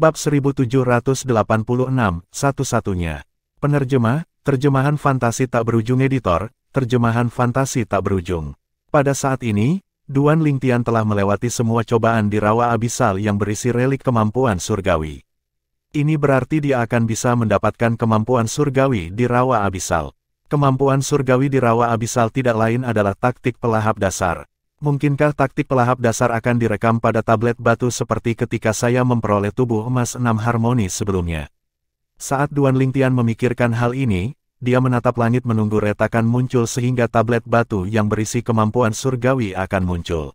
Bab 1786, satu-satunya. Penerjemah, terjemahan fantasi tak berujung editor, terjemahan fantasi tak berujung. Pada saat ini, Duan Lingtian telah melewati semua cobaan di rawa abisal yang berisi relik kemampuan surgawi. Ini berarti dia akan bisa mendapatkan kemampuan surgawi di rawa abisal. Kemampuan surgawi di rawa abisal tidak lain adalah taktik pelahap dasar. Mungkinkah taktik pelahap dasar akan direkam pada tablet batu seperti ketika saya memperoleh tubuh emas 6 harmonis sebelumnya? Saat Duan Lingtian memikirkan hal ini, dia menatap langit menunggu retakan muncul sehingga tablet batu yang berisi kemampuan surgawi akan muncul.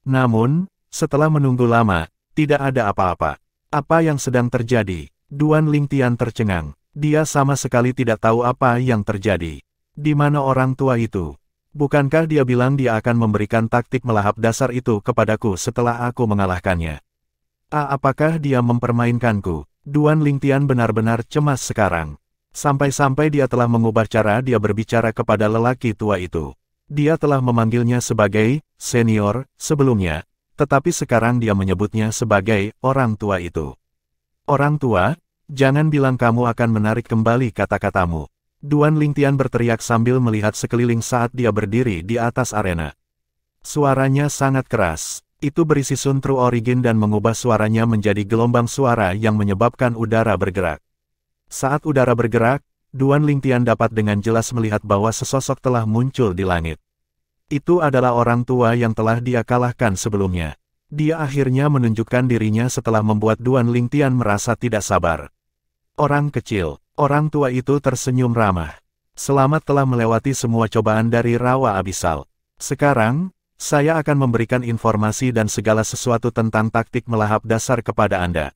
Namun, setelah menunggu lama, tidak ada apa-apa. Apa yang sedang terjadi? Duan Lingtian tercengang. Dia sama sekali tidak tahu apa yang terjadi. Di mana orang tua itu? Bukankah dia bilang dia akan memberikan taktik melahap dasar itu kepadaku setelah aku mengalahkannya? Apakah dia mempermainkanku? Duan Lingtian benar-benar cemas sekarang. Sampai-sampai dia telah mengubah cara dia berbicara kepada lelaki tua itu. Dia telah memanggilnya sebagai senior sebelumnya, tetapi sekarang dia menyebutnya sebagai orang tua itu. Orang tua, jangan bilang kamu akan menarik kembali kata-katamu. Duan Lingtian berteriak sambil melihat sekeliling saat dia berdiri di atas arena. Suaranya sangat keras. Itu berisi Sun True Origin dan mengubah suaranya menjadi gelombang suara yang menyebabkan udara bergerak. Saat udara bergerak, Duan Lingtian dapat dengan jelas melihat bahwa sesosok telah muncul di langit. Itu adalah orang tua yang telah dia kalahkan sebelumnya. Dia akhirnya menunjukkan dirinya setelah membuat Duan Lingtian merasa tidak sabar. Orang kecil, orang tua itu tersenyum ramah. Selamat telah melewati semua cobaan dari rawa abisal. Sekarang, saya akan memberikan informasi dan segala sesuatu tentang taktik melahap dasar kepada Anda.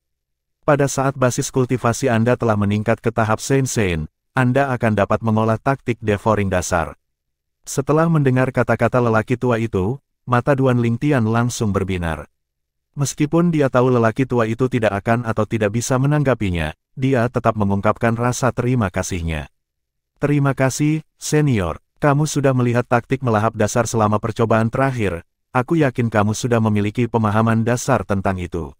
Pada saat basis kultivasi Anda telah meningkat ke tahap Saint, Anda akan dapat mengolah taktik devouring dasar. Setelah mendengar kata-kata lelaki tua itu, mata Duan Lingtian langsung berbinar. Meskipun dia tahu lelaki tua itu tidak akan atau tidak bisa menanggapinya, dia tetap mengungkapkan rasa terima kasihnya. Terima kasih, senior. Kamu sudah melihat taktik melahap dasar selama percobaan terakhir. Aku yakin kamu sudah memiliki pemahaman dasar tentang itu.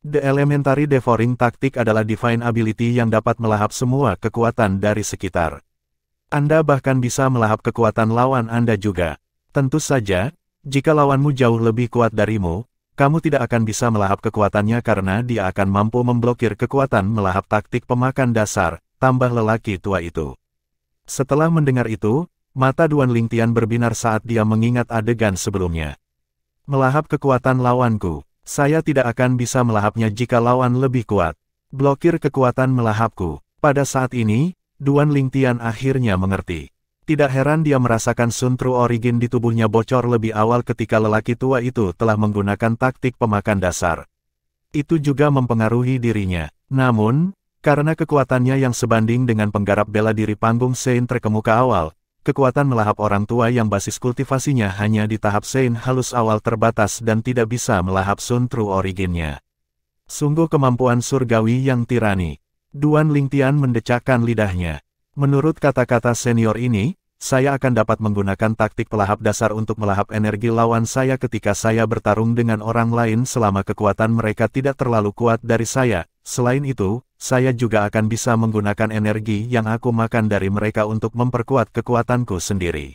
The Elementary Devouring Taktik adalah divine ability yang dapat melahap semua kekuatan dari sekitar. Anda bahkan bisa melahap kekuatan lawan Anda juga. Tentu saja, jika lawanmu jauh lebih kuat darimu, kamu tidak akan bisa melahap kekuatannya karena dia akan mampu memblokir kekuatan melahap taktik pemakan dasar, tambah lelaki tua itu. Setelah mendengar itu, mata Duan Lingtian berbinar saat dia mengingat adegan sebelumnya. Melahap kekuatan lawanku, saya tidak akan bisa melahapnya jika lawan lebih kuat. Blokir kekuatan melahapku. Pada saat ini, Duan Lingtian akhirnya mengerti. Tidak heran dia merasakan Sun True Origin di tubuhnya bocor lebih awal ketika lelaki tua itu telah menggunakan taktik pemakan dasar. Itu juga mempengaruhi dirinya. Namun, karena kekuatannya yang sebanding dengan penggarap bela diri panggung Saint terkemuka awal, kekuatan melahap orang tua yang basis kultivasinya hanya di tahap Saint halus awal terbatas dan tidak bisa melahap Sun True Origin-nya. Sungguh kemampuan surgawi yang tirani. Duan Lingtian mendecakkan lidahnya. Menurut kata-kata senior ini, saya akan dapat menggunakan taktik pelahap dasar untuk melahap energi lawan saya ketika saya bertarung dengan orang lain selama kekuatan mereka tidak terlalu kuat dari saya. Selain itu, saya juga akan bisa menggunakan energi yang aku makan dari mereka untuk memperkuat kekuatanku sendiri.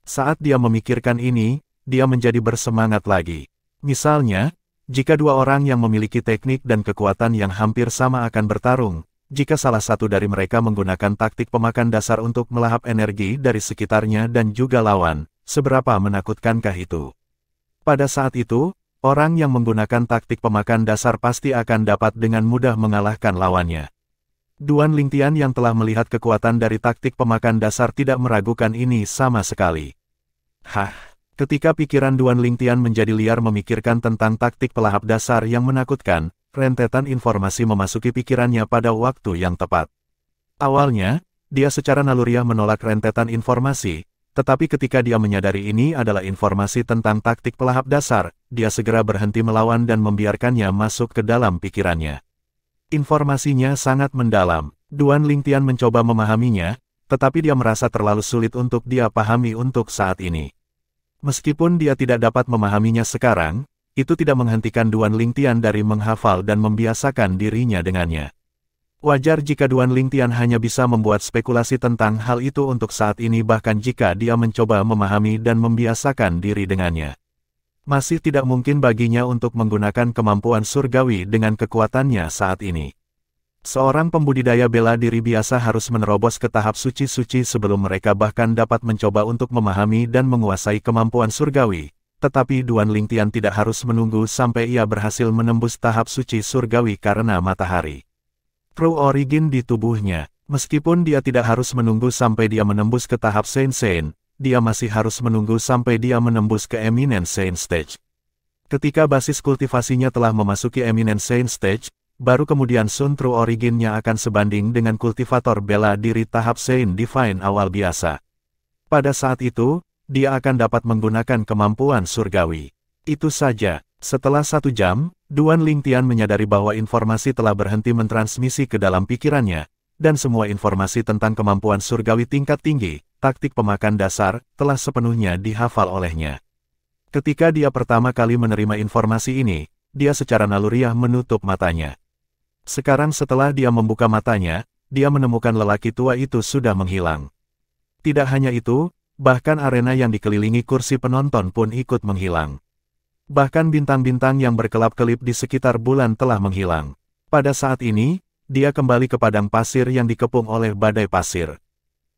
Saat dia memikirkan ini, dia menjadi bersemangat lagi. Misalnya, jika dua orang yang memiliki teknik dan kekuatan yang hampir sama akan bertarung, jika salah satu dari mereka menggunakan taktik pemakan dasar untuk melahap energi dari sekitarnya dan juga lawan, seberapa menakutkankah itu? Pada saat itu, orang yang menggunakan taktik pemakan dasar pasti akan dapat dengan mudah mengalahkan lawannya. Duan Lingtian yang telah melihat kekuatan dari taktik pemakan dasar tidak meragukan ini sama sekali. Ketika pikiran Duan Lingtian menjadi liar memikirkan tentang taktik pelahap dasar yang menakutkan, rentetan informasi memasuki pikirannya pada waktu yang tepat. Awalnya, dia secara naluriah menolak rentetan informasi, tetapi ketika dia menyadari ini adalah informasi tentang taktik pelahap dasar, dia segera berhenti melawan dan membiarkannya masuk ke dalam pikirannya. Informasinya sangat mendalam. Duan Lingtian mencoba memahaminya, tetapi dia merasa terlalu sulit untuk dia pahami untuk saat ini. Meskipun dia tidak dapat memahaminya sekarang, itu tidak menghentikan Duan Lingtian dari menghafal dan membiasakan dirinya dengannya. Wajar jika Duan Lingtian hanya bisa membuat spekulasi tentang hal itu untuk saat ini bahkan jika dia mencoba memahami dan membiasakan diri dengannya. Masih tidak mungkin baginya untuk menggunakan kemampuan surgawi dengan kekuatannya saat ini. Seorang pembudidaya bela diri biasa harus menerobos ke tahap suci-suci sebelum mereka bahkan dapat mencoba untuk memahami dan menguasai kemampuan surgawi. Tetapi Duan Lingtian tidak harus menunggu sampai ia berhasil menembus tahap suci surgawi karena matahari True Origin di tubuhnya. Meskipun dia tidak harus menunggu sampai dia menembus ke tahap Saint Saint, dia masih harus menunggu sampai dia menembus ke Eminent Saint Stage. Ketika basis kultivasinya telah memasuki Eminent Saint Stage, baru kemudian Sun True Origin-nya akan sebanding dengan kultivator bela diri tahap Saint Divine awal biasa. Pada saat itu, dia akan dapat menggunakan kemampuan surgawi. Itu saja. Setelah 1 jam, Duan Lingtian menyadari bahwa informasi telah berhenti mentransmisi ke dalam pikirannya, dan semua informasi tentang kemampuan surgawi tingkat tinggi, taktik pemakan dasar, telah sepenuhnya dihafal olehnya. Ketika dia pertama kali menerima informasi ini, dia secara naluriah menutup matanya. Sekarang setelah dia membuka matanya, dia menemukan lelaki tua itu sudah menghilang. Tidak hanya itu, bahkan arena yang dikelilingi kursi penonton pun ikut menghilang. Bahkan bintang-bintang yang berkelap-kelip di sekitar bulan telah menghilang. Pada saat ini, dia kembali ke padang pasir yang dikepung oleh badai pasir.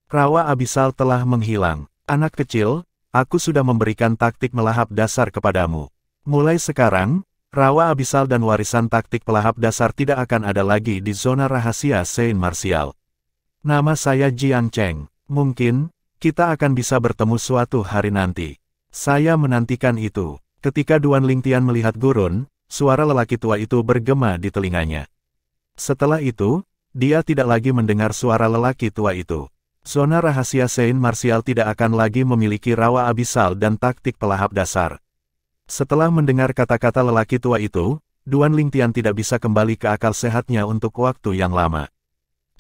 Rawa abisal telah menghilang. Anak kecil, aku sudah memberikan taktik melahap dasar kepadamu. Mulai sekarang, rawa abisal dan warisan taktik pelahap dasar tidak akan ada lagi di zona rahasia Saint Martial. Nama saya Jiang Cheng. Mungkin, kita akan bisa bertemu suatu hari nanti. Saya menantikan itu. Ketika Duan Lingtian melihat gurun, suara lelaki tua itu bergema di telinganya. Setelah itu, dia tidak lagi mendengar suara lelaki tua itu. Zona rahasia Saint Martial tidak akan lagi memiliki rawa abisal dan taktik pelahap dasar. Setelah mendengar kata-kata lelaki tua itu, Duan Lingtian tidak bisa kembali ke akal sehatnya untuk waktu yang lama.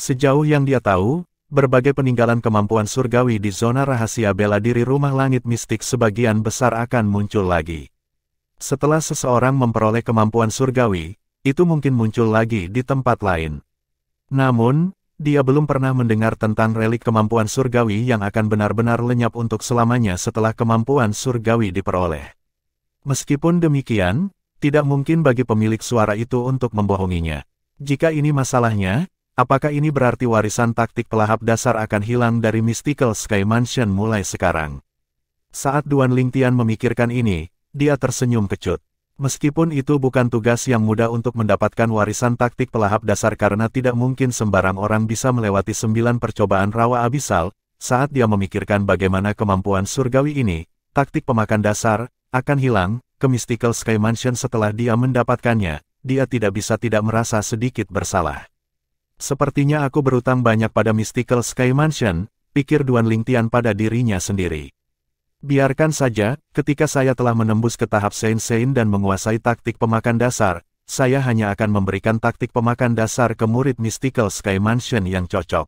Sejauh yang dia tahu, berbagai peninggalan kemampuan surgawi di zona rahasia bela diri rumah langit mistik sebagian besar akan muncul lagi. Setelah seseorang memperoleh kemampuan surgawi, itu mungkin muncul lagi di tempat lain. Namun, dia belum pernah mendengar tentang relik kemampuan surgawi yang akan benar-benar lenyap untuk selamanya setelah kemampuan surgawi diperoleh. Meskipun demikian, tidak mungkin bagi pemilik suara itu untuk membohonginya. Jika ini masalahnya, apakah ini berarti warisan taktik pelahap dasar akan hilang dari Mystical Sky Mansion mulai sekarang? Saat Duan Lingtian memikirkan ini, dia tersenyum kecut. Meskipun itu bukan tugas yang mudah untuk mendapatkan warisan taktik pelahap dasar karena tidak mungkin sembarang orang bisa melewati 9 percobaan rawa abisal, saat dia memikirkan bagaimana kemampuan surgawi ini, taktik pemakan dasar, akan hilang ke Mystical Sky Mansion setelah dia mendapatkannya, dia tidak bisa tidak merasa sedikit bersalah. Sepertinya aku berutang banyak pada Mystical Sky Mansion, pikir Duan Lingtian pada dirinya sendiri. Biarkan saja, ketika saya telah menembus ke tahap Saint Saint dan menguasai taktik pemakan dasar, saya hanya akan memberikan taktik pemakan dasar ke murid Mystical Sky Mansion yang cocok.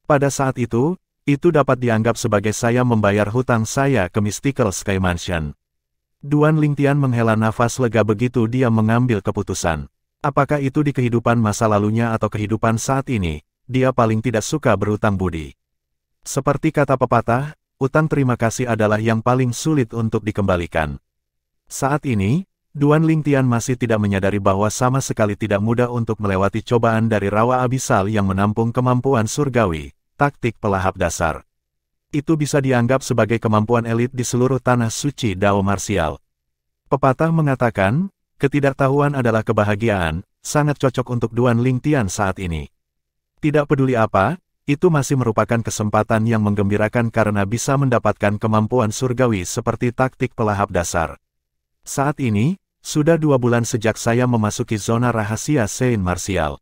Pada saat itu dapat dianggap sebagai saya membayar hutang saya ke Mystical Sky Mansion. Duan Lingtian menghela nafas lega begitu dia mengambil keputusan. Apakah itu di kehidupan masa lalunya atau kehidupan saat ini, dia paling tidak suka berutang budi. Seperti kata pepatah, utang terima kasih adalah yang paling sulit untuk dikembalikan. Saat ini, Duan Lingtian masih tidak menyadari bahwa sama sekali tidak mudah untuk melewati cobaan dari rawa abisal yang menampung kemampuan surgawi, taktik pelahap dasar. Itu bisa dianggap sebagai kemampuan elit di seluruh tanah suci Dao Martial. Pepatah mengatakan, ketidaktahuan adalah kebahagiaan, sangat cocok untuk Duan Lingtian saat ini. Tidak peduli apa, itu masih merupakan kesempatan yang menggembirakan karena bisa mendapatkan kemampuan surgawi seperti taktik pelahap dasar. Saat ini, sudah 2 bulan sejak saya memasuki zona rahasia Saint Martial.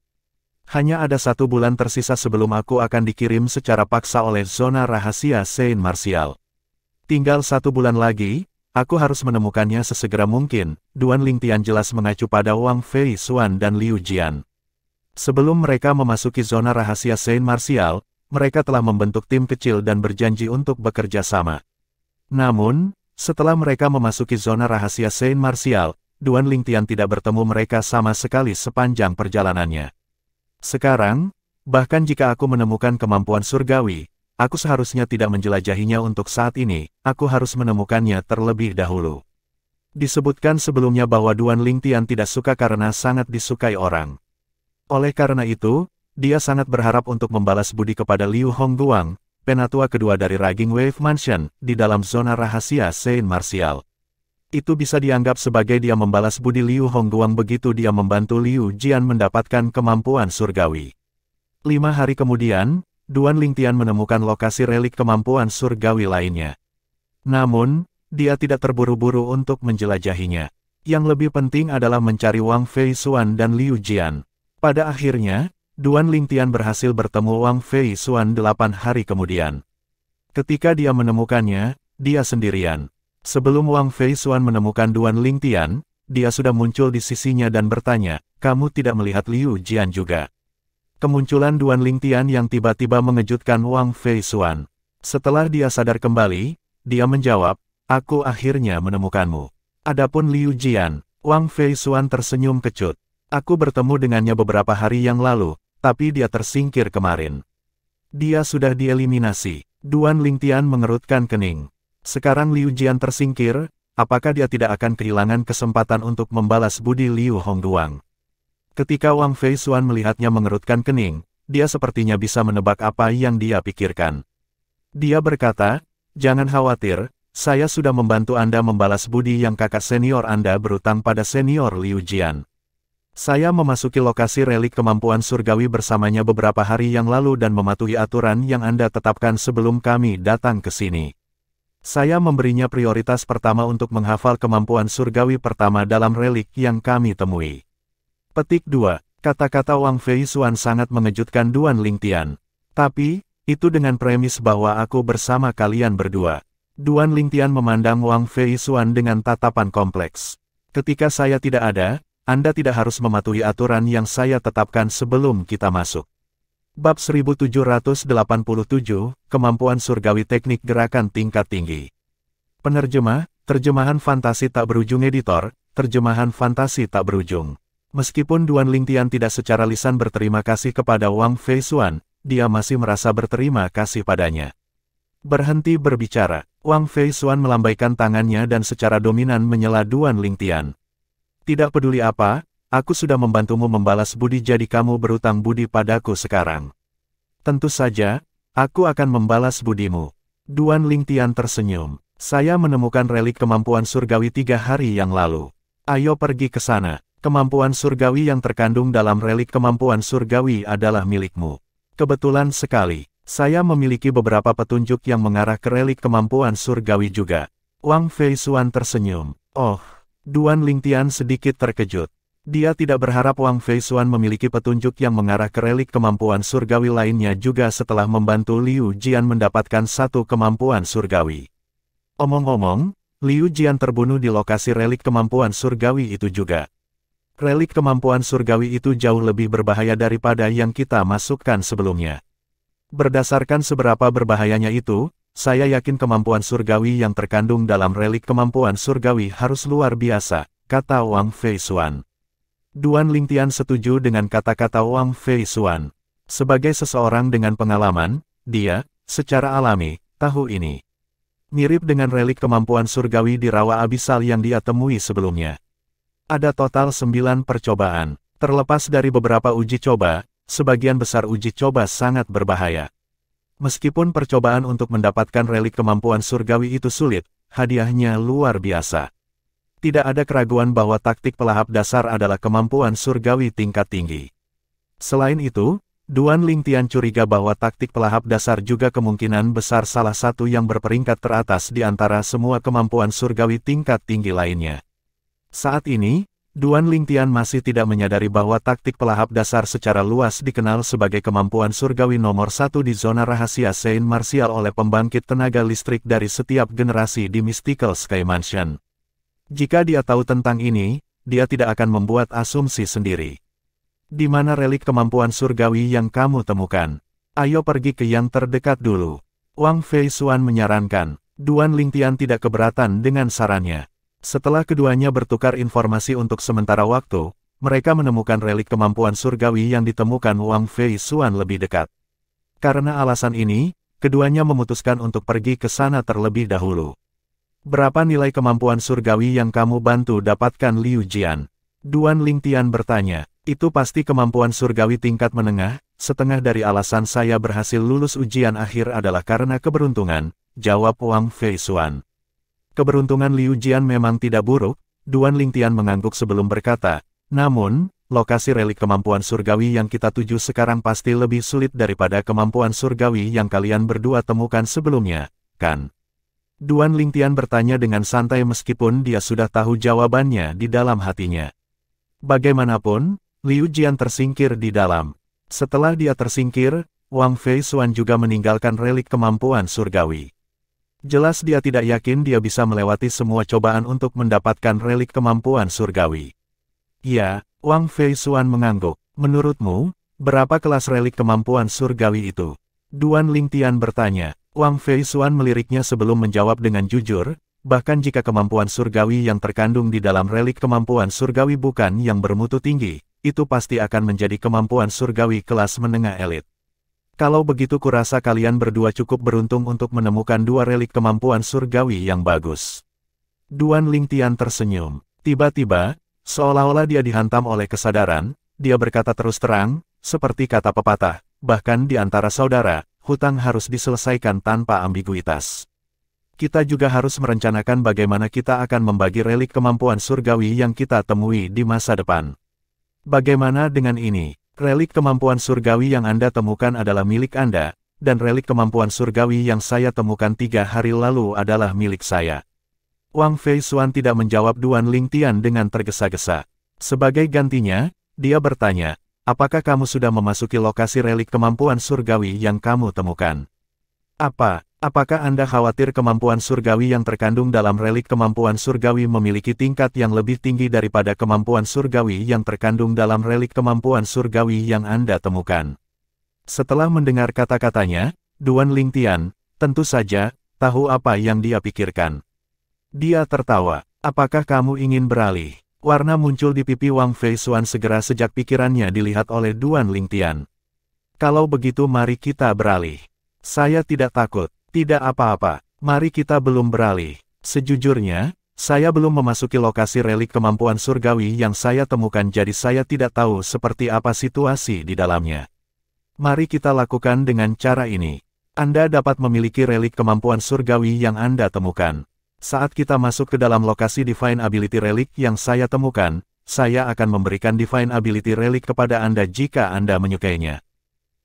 Hanya ada 1 bulan tersisa sebelum aku akan dikirim secara paksa oleh zona rahasia Saint Martial. Tinggal 1 bulan lagi, aku harus menemukannya sesegera mungkin. Duan Lingtian jelas mengacu pada Wang Fei Xuan dan Liu Jian. Sebelum mereka memasuki zona rahasia Saint Martial, mereka telah membentuk tim kecil dan berjanji untuk bekerja sama. Namun, setelah mereka memasuki zona rahasia Saint Martial, Duan Lingtian tidak bertemu mereka sama sekali sepanjang perjalanannya. Sekarang, bahkan jika aku menemukan kemampuan surgawi, aku seharusnya tidak menjelajahinya untuk saat ini, aku harus menemukannya terlebih dahulu. Disebutkan sebelumnya bahwa Duan Lingtian tidak suka karena sangat disukai orang. Oleh karena itu, dia sangat berharap untuk membalas budi kepada Liu Hongguang, penatua kedua dari Raging Wave Mansion, di dalam zona rahasia Saint Martial. Itu bisa dianggap sebagai dia membalas budi Liu Hongguang begitu dia membantu Liu Jian mendapatkan kemampuan surgawi. 5 hari kemudian, Duan Lingtian menemukan lokasi relik kemampuan surgawi lainnya. Namun, dia tidak terburu-buru untuk menjelajahinya. Yang lebih penting adalah mencari Wang Fei Xuan dan Liu Jian. Pada akhirnya, Duan Lingtian berhasil bertemu Wang Fei Xuan 8 hari kemudian. Ketika dia menemukannya, dia sendirian. Sebelum Wang Fei Xuan menemukan Duan Lingtian, dia sudah muncul di sisinya dan bertanya, "Kamu tidak melihat Liu Jian juga?" Kemunculan Duan Lingtian yang tiba-tiba mengejutkan Wang Fei Xuan. Setelah dia sadar kembali, dia menjawab, "Aku akhirnya menemukanmu." Adapun Liu Jian, Wang Fei Xuan tersenyum kecut. "Aku bertemu dengannya beberapa hari yang lalu, tapi dia tersingkir kemarin." Dia sudah dieliminasi. Duan Lingtian mengerutkan kening. Sekarang Liu Jian tersingkir, apakah dia tidak akan kehilangan kesempatan untuk membalas budi Liu Hongguang? Ketika Wang Fei Xuan melihatnya mengerutkan kening, dia sepertinya bisa menebak apa yang dia pikirkan. Dia berkata, "Jangan khawatir, saya sudah membantu Anda membalas budi yang kakak senior Anda berutang pada senior Liu Jian. Saya memasuki lokasi relik kemampuan surgawi bersamanya beberapa hari yang lalu dan mematuhi aturan yang Anda tetapkan sebelum kami datang ke sini. Saya memberinya prioritas pertama untuk menghafal kemampuan surgawi pertama dalam relik yang kami temui." Petik 2. Kata-kata Wang Fei Xuan sangat mengejutkan Duan Lingtian. "Tapi, itu dengan premis bahwa aku bersama kalian berdua." Duan Lingtian memandang Wang Fei Xuan dengan tatapan kompleks. "Ketika saya tidak ada, Anda tidak harus mematuhi aturan yang saya tetapkan sebelum kita masuk." Bab 1787, Kemampuan Surgawi Teknik Gerakan Tingkat Tinggi. Penerjemah, Terjemahan Fantasi Tak Berujung Editor, Terjemahan Fantasi Tak Berujung. Meskipun Duan Lingtian tidak secara lisan berterima kasih kepada Wang Fei Xuan, dia masih merasa berterima kasih padanya. Berhenti berbicara, Wang Fei Xuan melambaikan tangannya dan secara dominan menyela Duan Lingtian. "Tidak peduli apa, aku sudah membantumu membalas budi jadi kamu berutang budi padaku sekarang." "Tentu saja, aku akan membalas budimu." Duan Lingtian tersenyum. "Saya menemukan relik kemampuan surgawi 3 hari yang lalu. Ayo pergi ke sana. Kemampuan surgawi yang terkandung dalam relik kemampuan surgawi adalah milikmu." "Kebetulan sekali, saya memiliki beberapa petunjuk yang mengarah ke relik kemampuan surgawi juga." Wang Fei Xuan tersenyum. "Oh." Duan Lingtian sedikit terkejut. Dia tidak berharap Wang Fei Xuan memiliki petunjuk yang mengarah ke relik kemampuan surgawi lainnya juga setelah membantu Liu Jian mendapatkan satu kemampuan surgawi. Omong-omong, Liu Jian terbunuh di lokasi relik kemampuan surgawi itu juga. Relik kemampuan surgawi itu jauh lebih berbahaya daripada yang kita masukkan sebelumnya. Berdasarkan seberapa berbahayanya itu, saya yakin kemampuan surgawi yang terkandung dalam relik kemampuan surgawi harus luar biasa, kata Wang Fei Xuan. Duan Lingtian setuju dengan kata-kata Wang Fei Xuan. Sebagai seseorang dengan pengalaman, dia, secara alami, tahu ini. Mirip dengan relik kemampuan surgawi di rawa abisal yang dia temui sebelumnya. Ada total 9 percobaan. Terlepas dari beberapa uji coba, sebagian besar uji coba sangat berbahaya. Meskipun percobaan untuk mendapatkan relik kemampuan surgawi itu sulit, hadiahnya luar biasa. Tidak ada keraguan bahwa taktik pelahap dasar adalah kemampuan surgawi tingkat tinggi. Selain itu, Duan Lingtian curiga bahwa taktik pelahap dasar juga kemungkinan besar salah satu yang berperingkat teratas di antara semua kemampuan surgawi tingkat tinggi lainnya. Saat ini, Duan Lingtian masih tidak menyadari bahwa taktik pelahap dasar secara luas dikenal sebagai kemampuan surgawi nomor 1 di zona rahasia Saint Martial oleh pembangkit tenaga listrik dari setiap generasi di Mystical Sky Mansion. Jika dia tahu tentang ini, dia tidak akan membuat asumsi sendiri. Di mana relik kemampuan surgawi yang kamu temukan? Ayo pergi ke yang terdekat dulu. Wang Fei Xuan menyarankan. Duan Lingtian tidak keberatan dengan sarannya. Setelah keduanya bertukar informasi untuk sementara waktu, mereka menemukan relik kemampuan surgawi yang ditemukan Wang Fei Xuan lebih dekat. Karena alasan ini, keduanya memutuskan untuk pergi ke sana terlebih dahulu. Berapa nilai kemampuan surgawi yang kamu bantu dapatkan, Liu Jian? Duan Lingtian bertanya. Itu pasti kemampuan surgawi tingkat menengah, setengah dari alasan saya berhasil lulus ujian akhir adalah karena keberuntungan, jawab Wang Fei Xuan. Keberuntungan Liu Jian memang tidak buruk, Duan Lingtian mengangguk sebelum berkata, namun, lokasi relik kemampuan surgawi yang kita tuju sekarang pasti lebih sulit daripada kemampuan surgawi yang kalian berdua temukan sebelumnya, kan? Duan Lingtian bertanya dengan santai meskipun dia sudah tahu jawabannya di dalam hatinya. Bagaimanapun, Liu Jian tersingkir di dalam. Setelah dia tersingkir, Wang Fei Xuan juga meninggalkan relik kemampuan surgawi. Jelas dia tidak yakin dia bisa melewati semua cobaan untuk mendapatkan relik kemampuan surgawi. Ya, Wang Fei Xuan mengangguk. Menurutmu, berapa kelas relik kemampuan surgawi itu? Duan Lingtian bertanya. Wang Fei Xuan meliriknya sebelum menjawab dengan jujur, bahkan jika kemampuan surgawi yang terkandung di dalam relik kemampuan surgawi bukan yang bermutu tinggi, itu pasti akan menjadi kemampuan surgawi kelas menengah elit. Kalau begitu kurasa kalian berdua cukup beruntung untuk menemukan dua relik kemampuan surgawi yang bagus. Duan Lingtian tersenyum. Tiba-tiba, seolah-olah dia dihantam oleh kesadaran, dia berkata terus terang, seperti kata pepatah, bahkan di antara saudara, hutang harus diselesaikan tanpa ambiguitas. Kita juga harus merencanakan bagaimana kita akan membagi relik kemampuan surgawi yang kita temui di masa depan. Bagaimana dengan ini? Relik kemampuan surgawi yang Anda temukan adalah milik Anda, dan relik kemampuan surgawi yang saya temukan 3 hari lalu adalah milik saya. Wang Fei Xuan tidak menjawab Duan Lingtian dengan tergesa-gesa. Sebagai gantinya, dia bertanya, apakah kamu sudah memasuki lokasi relik kemampuan surgawi yang kamu temukan? Apakah Anda khawatir kemampuan surgawi yang terkandung dalam relik kemampuan surgawi memiliki tingkat yang lebih tinggi daripada kemampuan surgawi yang terkandung dalam relik kemampuan surgawi yang Anda temukan? Setelah mendengar kata-katanya, Duan Lingtian, tentu saja, tahu apa yang dia pikirkan. Dia tertawa. Apakah kamu ingin beralih? Warna muncul di pipi Wang Fei Xuan segera sejak pikirannya dilihat oleh Duan Lingtian. Kalau begitu mari kita beralih. Saya tidak takut, tidak apa-apa, mari kita belum beralih. Sejujurnya, saya belum memasuki lokasi relik kemampuan surgawi yang saya temukan jadi saya tidak tahu seperti apa situasi di dalamnya. Mari kita lakukan dengan cara ini. Anda dapat memiliki relik kemampuan surgawi yang Anda temukan. Saat kita masuk ke dalam lokasi Divine Ability Relic yang saya temukan, saya akan memberikan Divine Ability Relic kepada Anda jika Anda menyukainya.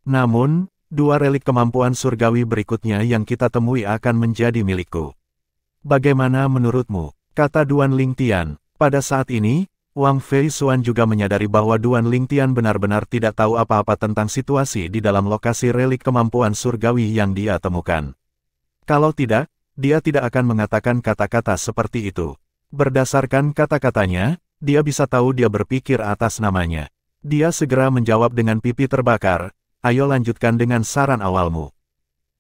Namun, 2 relik kemampuan surgawi berikutnya yang kita temui akan menjadi milikku. Bagaimana menurutmu? Kata Duan Lingtian. Pada saat ini, Wang Fei Xuan juga menyadari bahwa Duan Lingtian benar-benar tidak tahu apa-apa tentang situasi di dalam lokasi relik kemampuan surgawi yang dia temukan. Kalau tidak, dia tidak akan mengatakan kata-kata seperti itu. Berdasarkan kata-katanya, dia bisa tahu dia berpikir atas namanya. Dia segera menjawab dengan pipi terbakar, ayo lanjutkan dengan saran awalmu.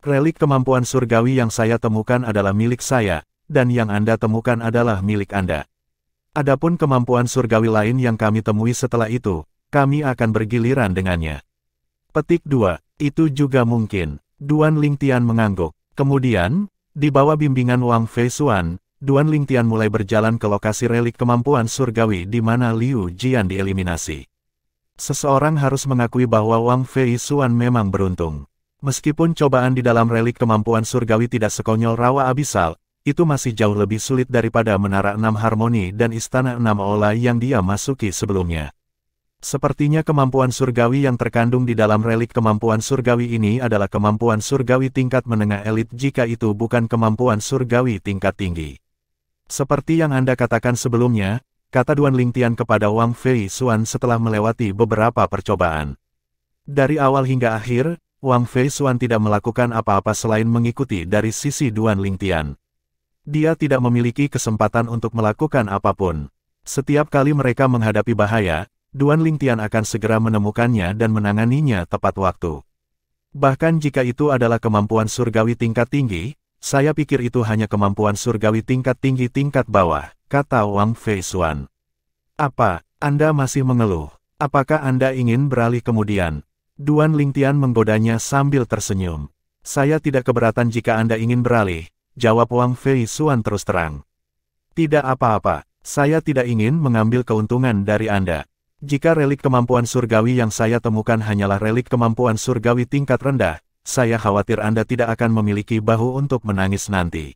Relik kemampuan surgawi yang saya temukan adalah milik saya, dan yang Anda temukan adalah milik Anda. Adapun kemampuan surgawi lain yang kami temui setelah itu, kami akan bergiliran dengannya. Petik 2, itu juga mungkin. Duan Lingtian mengangguk. Kemudian, di bawah bimbingan Wang Fei Xuan, Duan Lingtian mulai berjalan ke lokasi relik kemampuan surgawi di mana Liu Jian dieliminasi. Seseorang harus mengakui bahwa Wang Fei Xuan memang beruntung. Meskipun cobaan di dalam relik kemampuan surgawi tidak sekonyol rawa abisal, itu masih jauh lebih sulit daripada Menara 6 Harmoni dan Istana 6 Ola yang dia masuki sebelumnya. Sepertinya kemampuan surgawi yang terkandung di dalam relik kemampuan surgawi ini adalah kemampuan surgawi tingkat menengah elit jika itu bukan kemampuan surgawi tingkat tinggi. Seperti yang Anda katakan sebelumnya, kata Duan Lingtian kepada Wang Fei Xuan setelah melewati beberapa percobaan. Dari awal hingga akhir, Wang Fei Xuan tidak melakukan apa-apa selain mengikuti dari sisi Duan Lingtian. Dia tidak memiliki kesempatan untuk melakukan apapun. Setiap kali mereka menghadapi bahaya, Duan Lingtian akan segera menemukannya dan menanganinya tepat waktu. Bahkan jika itu adalah kemampuan surgawi tingkat tinggi, Saya pikir itu hanya kemampuan surgawi tingkat tinggi tingkat bawah, kata Wang Feisuan. Apa, Anda masih mengeluh? Apakah Anda ingin beralih kemudian? Duan Lingtian menggodanya sambil tersenyum. Saya tidak keberatan jika Anda ingin beralih, jawab Wang Feisuan terus terang. Tidak apa-apa, saya tidak ingin mengambil keuntungan dari Anda. Jika relik kemampuan surgawi yang saya temukan hanyalah relik kemampuan surgawi tingkat rendah, saya khawatir Anda tidak akan memiliki bahu untuk menangis nanti.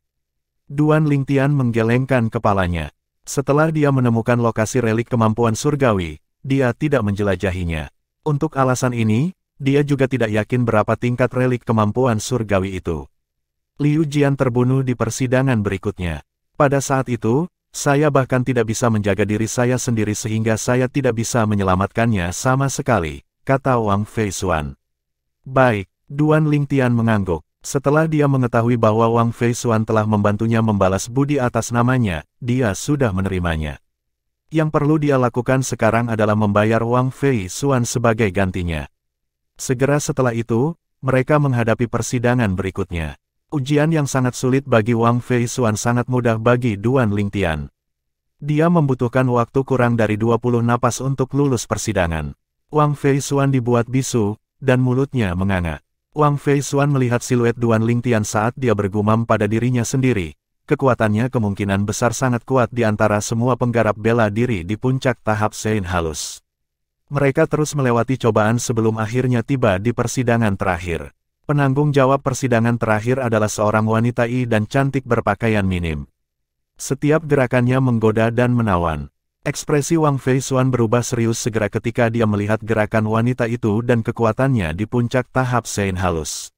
Duan Lingtian menggelengkan kepalanya. Setelah dia menemukan lokasi relik kemampuan surgawi, dia tidak menjelajahinya. Untuk alasan ini, dia juga tidak yakin berapa tingkat relik kemampuan surgawi itu. Liu Jian terbunuh di persidangan berikutnya. Pada saat itu, saya bahkan tidak bisa menjaga diri saya sendiri sehingga saya tidak bisa menyelamatkannya sama sekali, kata Wang Feisuan. Baik, Duan Lingtian mengangguk. Setelah dia mengetahui bahwa Wang Feisuan telah membantunya membalas budi atas namanya, dia sudah menerimanya. Yang perlu dia lakukan sekarang adalah membayar Wang Feisuan sebagai gantinya. Segera setelah itu, mereka menghadapi persidangan berikutnya. Ujian yang sangat sulit bagi Wang Feisuan sangat mudah bagi Duan Lingtian. Dia membutuhkan waktu kurang dari 20 napas untuk lulus persidangan. Wang Feisuan dibuat bisu, dan mulutnya menganga. Wang Feisuan melihat siluet Duan Lingtian saat dia bergumam pada dirinya sendiri. Kekuatannya kemungkinan besar sangat kuat di antara semua penggarap bela diri di puncak tahap Sein halus. Mereka terus melewati cobaan sebelum akhirnya tiba di persidangan terakhir. Penanggung jawab persidangan terakhir adalah seorang wanita dan cantik berpakaian minim. Setiap gerakannya menggoda dan menawan. Ekspresi Wang Feisuan berubah serius segera ketika dia melihat gerakan wanita itu dan kekuatannya di puncak tahap Sein halus.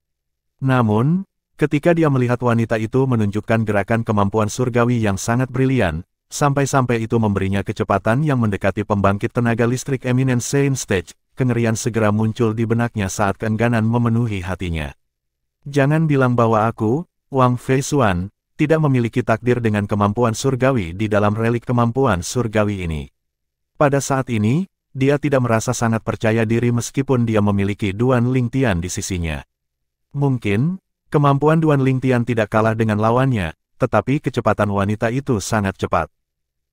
Namun, ketika dia melihat wanita itu menunjukkan gerakan kemampuan surgawi yang sangat brilian, sampai-sampai itu memberinya kecepatan yang mendekati pembangkit tenaga listrik Eminence Sein Stage, kengerian segera muncul di benaknya saat keengganan memenuhi hatinya. Jangan bilang bahwa aku, Wang Feisuan, tidak memiliki takdir dengan kemampuan surgawi di dalam relik kemampuan surgawi ini. Pada saat ini, dia tidak merasa sangat percaya diri meskipun dia memiliki Duan Lingtian di sisinya. Mungkin, kemampuan Duan Lingtian tidak kalah dengan lawannya, tetapi kecepatan wanita itu sangat cepat.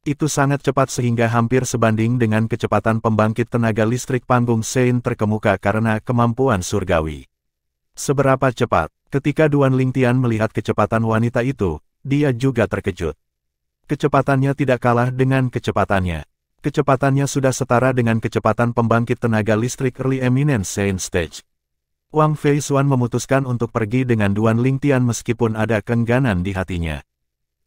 Itu sangat cepat sehingga hampir sebanding dengan kecepatan pembangkit tenaga listrik panggung Sein terkemuka karena kemampuan surgawi. Seberapa cepat? Ketika Duan Lingtian melihat kecepatan wanita itu, dia juga terkejut. Kecepatannya tidak kalah dengan kecepatannya. Kecepatannya sudah setara dengan kecepatan pembangkit tenaga listrik Early Eminence Sein Stage. Wang Feisuan memutuskan untuk pergi dengan Duan Lingtian meskipun ada keengganan di hatinya.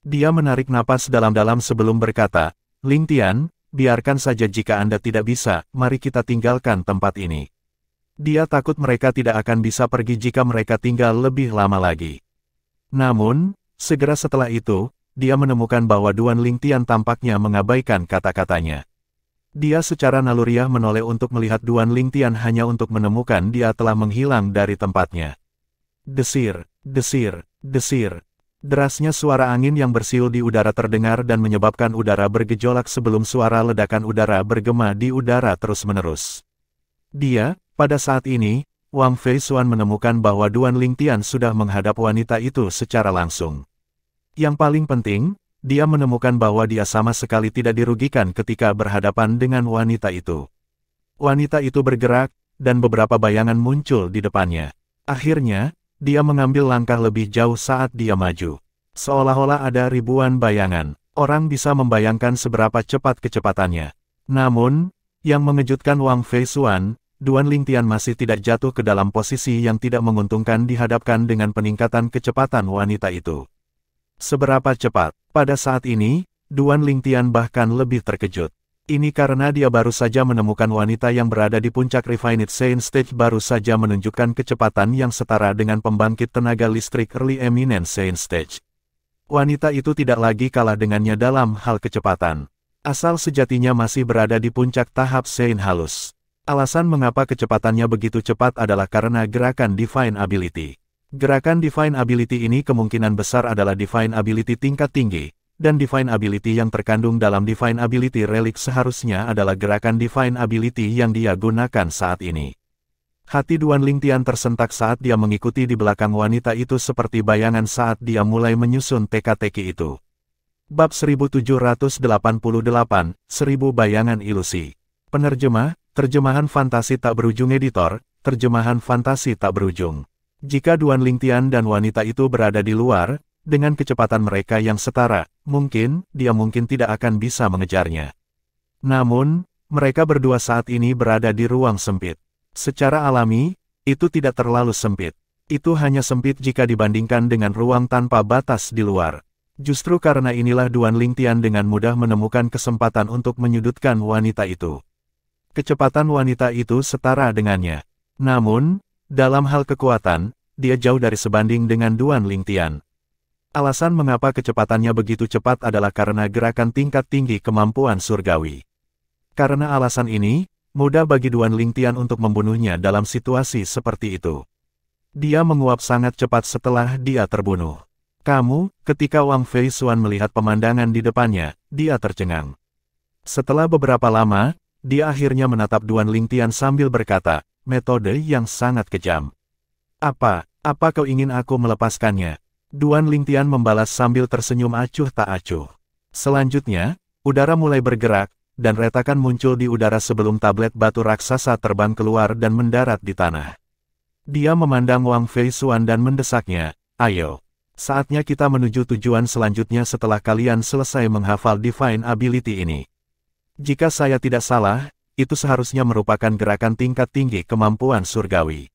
Dia menarik napas dalam-dalam sebelum berkata, Lingtian, biarkan saja jika Anda tidak bisa, mari kita tinggalkan tempat ini. Dia takut mereka tidak akan bisa pergi jika mereka tinggal lebih lama lagi. Namun, segera setelah itu, dia menemukan bahwa Duan Lingtian tampaknya mengabaikan kata-katanya. Dia secara naluriah menoleh untuk melihat Duan Lingtian hanya untuk menemukan dia telah menghilang dari tempatnya. Desir, desir, desir. Derasnya suara angin yang bersiul di udara terdengar dan menyebabkan udara bergejolak sebelum suara ledakan udara bergema di udara terus-menerus. Pada saat ini, Wang Feisuan menemukan bahwa Duan Lingtian sudah menghadap wanita itu secara langsung. Yang paling penting, dia menemukan bahwa dia sama sekali tidak dirugikan ketika berhadapan dengan wanita itu. Wanita itu bergerak, dan beberapa bayangan muncul di depannya. Akhirnya, dia mengambil langkah lebih jauh saat dia maju. Seolah-olah ada ribuan bayangan. Orang bisa membayangkan seberapa cepat kecepatannya. Namun, yang mengejutkan Wang Feisuan, Duan Lingtian masih tidak jatuh ke dalam posisi yang tidak menguntungkan dihadapkan dengan peningkatan kecepatan wanita itu. Seberapa cepat? Pada saat ini, Duan Lingtian bahkan lebih terkejut. Ini karena dia baru saja menemukan wanita yang berada di puncak Refined Sein Stage baru saja menunjukkan kecepatan yang setara dengan pembangkit tenaga listrik Early Eminence Sein Stage. Wanita itu tidak lagi kalah dengannya dalam hal kecepatan. Asal sejatinya masih berada di puncak tahap Sein halus. Alasan mengapa kecepatannya begitu cepat adalah karena gerakan Divine Ability. Gerakan Divine Ability ini kemungkinan besar adalah Divine Ability tingkat tinggi. Dan Divine Ability yang terkandung dalam Divine Ability Relic seharusnya adalah gerakan Divine Ability yang dia gunakan saat ini. Hati Duan Lingtian tersentak saat dia mengikuti di belakang wanita itu seperti bayangan saat dia mulai menyusun teka-teki itu. Bab 1788, 1000 Bayangan Ilusi. Penerjemah, terjemahan fantasi tak berujung editor, terjemahan fantasi tak berujung. Jika Duan Lingtian dan wanita itu berada di luar, dengan kecepatan mereka yang setara, dia mungkin tidak akan bisa mengejarnya. Namun, mereka berdua saat ini berada di ruang sempit. Secara alami, itu tidak terlalu sempit. Itu hanya sempit jika dibandingkan dengan ruang tanpa batas di luar. Justru karena inilah Duan Lingtian dengan mudah menemukan kesempatan untuk menyudutkan wanita itu. Kecepatan wanita itu setara dengannya. Namun, dalam hal kekuatan, dia jauh dari sebanding dengan Duan Lingtian. Alasan mengapa kecepatannya begitu cepat adalah karena gerakan tingkat tinggi kemampuan surgawi. Karena alasan ini, mudah bagi Duan Lingtian untuk membunuhnya dalam situasi seperti itu. Dia menguap sangat cepat setelah dia terbunuh. Ketika Wang Fei Xuan melihat pemandangan di depannya, dia tercengang. Setelah beberapa lama, dia akhirnya menatap Duan Lingtian sambil berkata, metode yang sangat kejam. Apa kau ingin aku melepaskannya? Duan Lingtian membalas sambil tersenyum acuh tak acuh. Selanjutnya, udara mulai bergerak, dan retakan muncul di udara sebelum tablet batu raksasa terbang keluar dan mendarat di tanah. Dia memandang Wang Fei Xuan dan mendesaknya, ayo. Saatnya kita menuju tujuan selanjutnya setelah kalian selesai menghafal Divine Ability ini. Jika saya tidak salah, itu seharusnya merupakan gerakan tingkat tinggi kemampuan surgawi.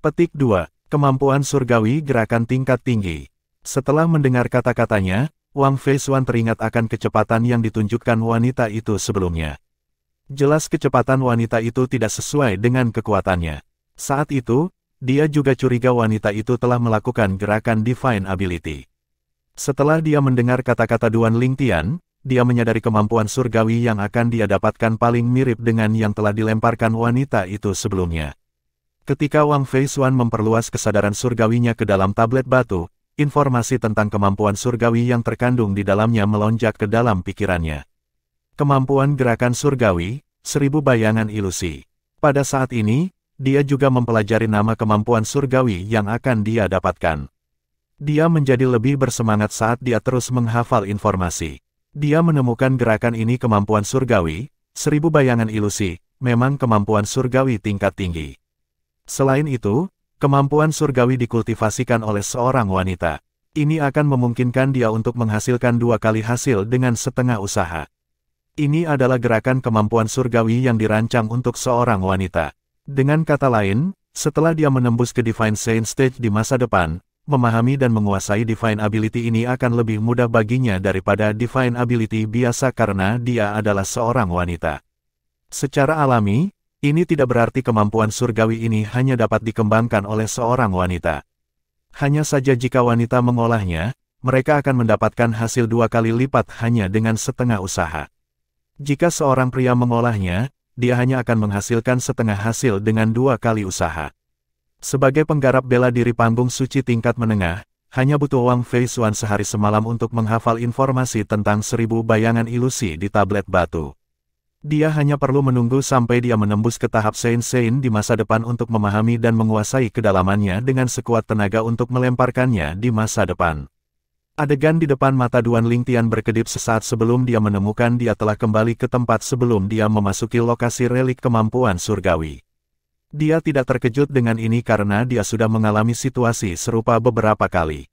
Petik 2. Kemampuan surgawi gerakan tingkat tinggi. Setelah mendengar kata-katanya, Wang Fei Xuan teringat akan kecepatan yang ditunjukkan wanita itu sebelumnya. Jelas kecepatan wanita itu tidak sesuai dengan kekuatannya. Saat itu, dia juga curiga wanita itu telah melakukan gerakan Divine Ability. Setelah dia mendengar kata-kata Duan Lingtian, dia menyadari kemampuan surgawi yang akan dia dapatkan paling mirip dengan yang telah dilemparkan wanita itu sebelumnya. Ketika Wang Fei Xuan memperluas kesadaran surgawinya ke dalam tablet batu, informasi tentang kemampuan surgawi yang terkandung di dalamnya melonjak ke dalam pikirannya. Kemampuan gerakan surgawi, 1000 bayangan ilusi. Pada saat ini, dia juga mempelajari nama kemampuan surgawi yang akan dia dapatkan. Dia menjadi lebih bersemangat saat dia terus menghafal informasi. Dia menemukan gerakan ini kemampuan surgawi, 1000 bayangan ilusi, memang kemampuan surgawi tingkat tinggi. Selain itu, kemampuan surgawi dikultivasikan oleh seorang wanita. Ini akan memungkinkan dia untuk menghasilkan 2 kali hasil dengan setengah usaha. Ini adalah gerakan kemampuan surgawi yang dirancang untuk seorang wanita. Dengan kata lain, setelah dia menembus ke Divine Saint Stage di masa depan, memahami dan menguasai Divine Ability ini akan lebih mudah baginya daripada Divine Ability biasa karena dia adalah seorang wanita. Secara alami, ini tidak berarti kemampuan surgawi ini hanya dapat dikembangkan oleh seorang wanita. Hanya saja jika wanita mengolahnya, mereka akan mendapatkan hasil 2 kali lipat hanya dengan setengah usaha. Jika seorang pria mengolahnya, dia hanya akan menghasilkan setengah hasil dengan 2 kali usaha. Sebagai penggarap bela diri panggung suci tingkat menengah, hanya butuh Wang Fei Xuan sehari semalam untuk menghafal informasi tentang 1000 bayangan ilusi di tablet batu. Dia hanya perlu menunggu sampai dia menembus ke tahap Saint di masa depan untuk memahami dan menguasai kedalamannya dengan sekuat tenaga untuk melemparkannya di masa depan. Adegan di depan mata Duan Lingtian berkedip sesaat sebelum dia menemukan dia telah kembali ke tempat sebelum dia memasuki lokasi relik kemampuan surgawi. Dia tidak terkejut dengan ini karena dia sudah mengalami situasi serupa beberapa kali.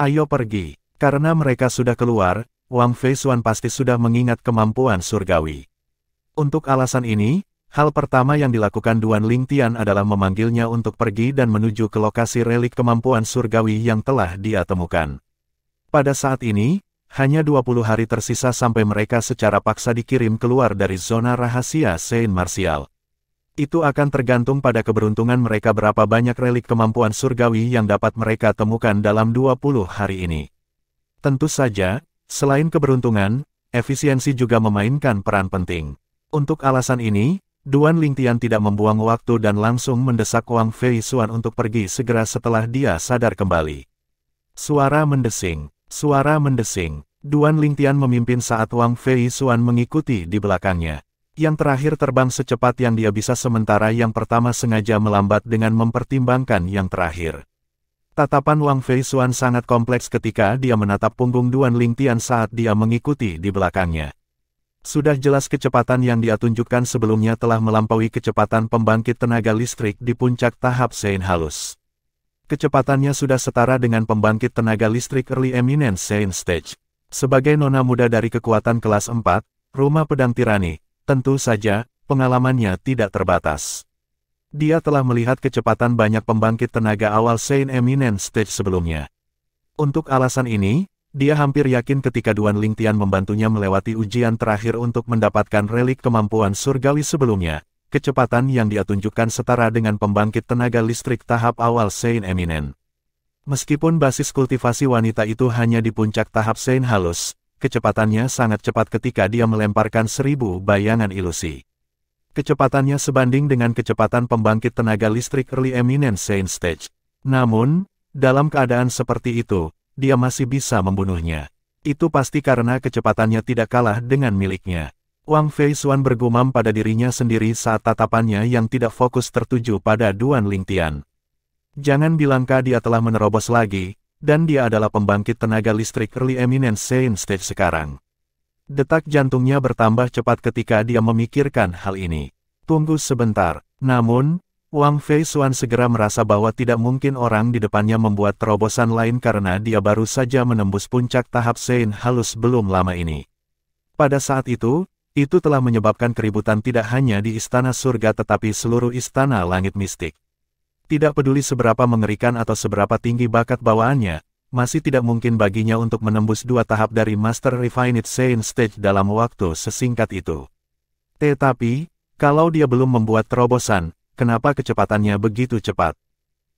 Ayo pergi. Karena mereka sudah keluar, Wang Fei Xuan pasti sudah mengingat kemampuan surgawi. Untuk alasan ini, hal pertama yang dilakukan Duan Lingtian adalah memanggilnya untuk pergi dan menuju ke lokasi relik kemampuan surgawi yang telah dia temukan. Pada saat ini, hanya 20 hari tersisa sampai mereka secara paksa dikirim keluar dari zona rahasia Saint Martial. Itu akan tergantung pada keberuntungan mereka berapa banyak relik kemampuan surgawi yang dapat mereka temukan dalam 20 hari ini. Tentu saja, selain keberuntungan, efisiensi juga memainkan peran penting. Untuk alasan ini, Duan Lingtian tidak membuang waktu dan langsung mendesak Wang Fei Xuan untuk pergi segera setelah dia sadar kembali. Suara mendesing. Suara mendesing. Duan Lingtian memimpin saat Wang Fei Xuan mengikuti di belakangnya. Yang terakhir terbang secepat yang dia bisa sementara yang pertama sengaja melambat dengan mempertimbangkan yang terakhir. Tatapan Wang Feisuan sangat kompleks ketika dia menatap punggung Duan Lingtian saat dia mengikuti di belakangnya. Sudah jelas kecepatan yang dia tunjukkan sebelumnya telah melampaui kecepatan pembangkit tenaga listrik di puncak tahap Sein halus. Kecepatannya sudah setara dengan pembangkit tenaga listrik Early Eminence Sein Stage. Sebagai nona muda dari kekuatan kelas 4, rumah pedang tirani, tentu saja, pengalamannya tidak terbatas. Dia telah melihat kecepatan banyak pembangkit tenaga awal Sein Eminence Stage sebelumnya. Untuk alasan ini, dia hampir yakin ketika Duan Lingtian membantunya melewati ujian terakhir untuk mendapatkan relik kemampuan surgawi sebelumnya, kecepatan yang dia tunjukkan setara dengan pembangkit tenaga listrik tahap awal Sein Eminent. Meskipun basis kultivasi wanita itu hanya di puncak tahap Sein halus, kecepatannya sangat cepat ketika dia melemparkan 1000 bayangan ilusi. Kecepatannya sebanding dengan kecepatan pembangkit tenaga listrik Early Eminence Sein Stage. Namun, dalam keadaan seperti itu, dia masih bisa membunuhnya. Itu pasti karena kecepatannya tidak kalah dengan miliknya. Wang Feisuan bergumam pada dirinya sendiri saat tatapannya yang tidak fokus tertuju pada Duan Lingtian. Jangan bilangkah dia telah menerobos lagi, dan dia adalah pembangkit tenaga listrik Early Eminence Sein Stage sekarang. Detak jantungnya bertambah cepat ketika dia memikirkan hal ini. Tunggu sebentar. Namun, Wang Feisuan segera merasa bahwa tidak mungkin orang di depannya membuat terobosan lain karena dia baru saja menembus puncak tahap Sein halus belum lama ini. Pada saat itu telah menyebabkan keributan tidak hanya di Istana Surga tetapi seluruh Istana Langit Mistik. Tidak peduli seberapa mengerikan atau seberapa tinggi bakat bawaannya, masih tidak mungkin baginya untuk menembus 2 tahap dari Master Refined Sein Stage dalam waktu sesingkat itu. Tetapi, kalau dia belum membuat terobosan, kenapa kecepatannya begitu cepat?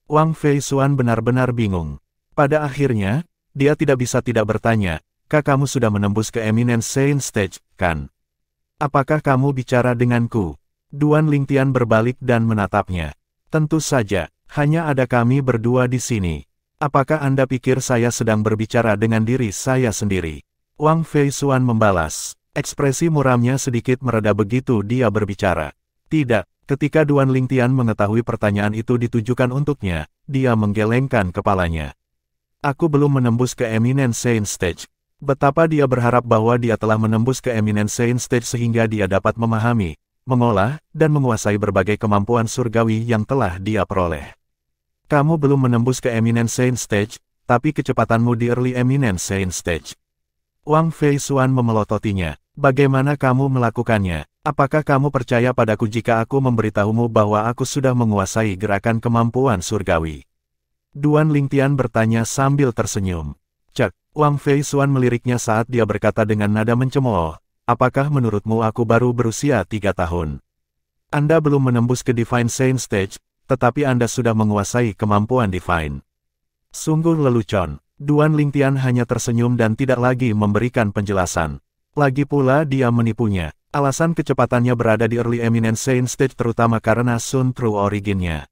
Wang Feisuan benar-benar bingung. Pada akhirnya, dia tidak bisa tidak bertanya, kamu sudah menembus ke Eminence Sein Stage, kan? Apakah kamu bicara denganku? Duan Lingtian berbalik dan menatapnya. Tentu saja, hanya ada kami berdua di sini. Apakah Anda pikir saya sedang berbicara dengan diri saya sendiri? Wang Feisuan membalas. Ekspresi muramnya sedikit mereda begitu dia berbicara. Tidak. Ketika Duan Lingtian mengetahui pertanyaan itu ditujukan untuknya, dia menggelengkan kepalanya. Aku belum menembus ke Eminence Sein Stage. Betapa dia berharap bahwa dia telah menembus ke Eminence Sein Stage sehingga dia dapat memahami, mengolah, dan menguasai berbagai kemampuan surgawi yang telah dia peroleh. Kamu belum menembus ke Eminence Sein Stage, tapi kecepatanmu di Early Eminence Sein Stage. Wang Feisuan memelototinya. Bagaimana kamu melakukannya? Apakah kamu percaya padaku jika aku memberitahumu bahwa aku sudah menguasai gerakan kemampuan surgawi? Duan Lingtian bertanya sambil tersenyum. Cek, Wang Feisuan meliriknya saat dia berkata dengan nada mencemooh, apakah menurutmu aku baru berusia 3 tahun? Anda belum menembus ke Divine Sein Stage, tetapi Anda sudah menguasai kemampuan Divine. Sungguh lelucon. Duan Lingtian hanya tersenyum dan tidak lagi memberikan penjelasan. Lagi pula dia menipunya. Alasan kecepatannya berada di Early Eminence Sein Stage terutama karena Sun True Origin-nya.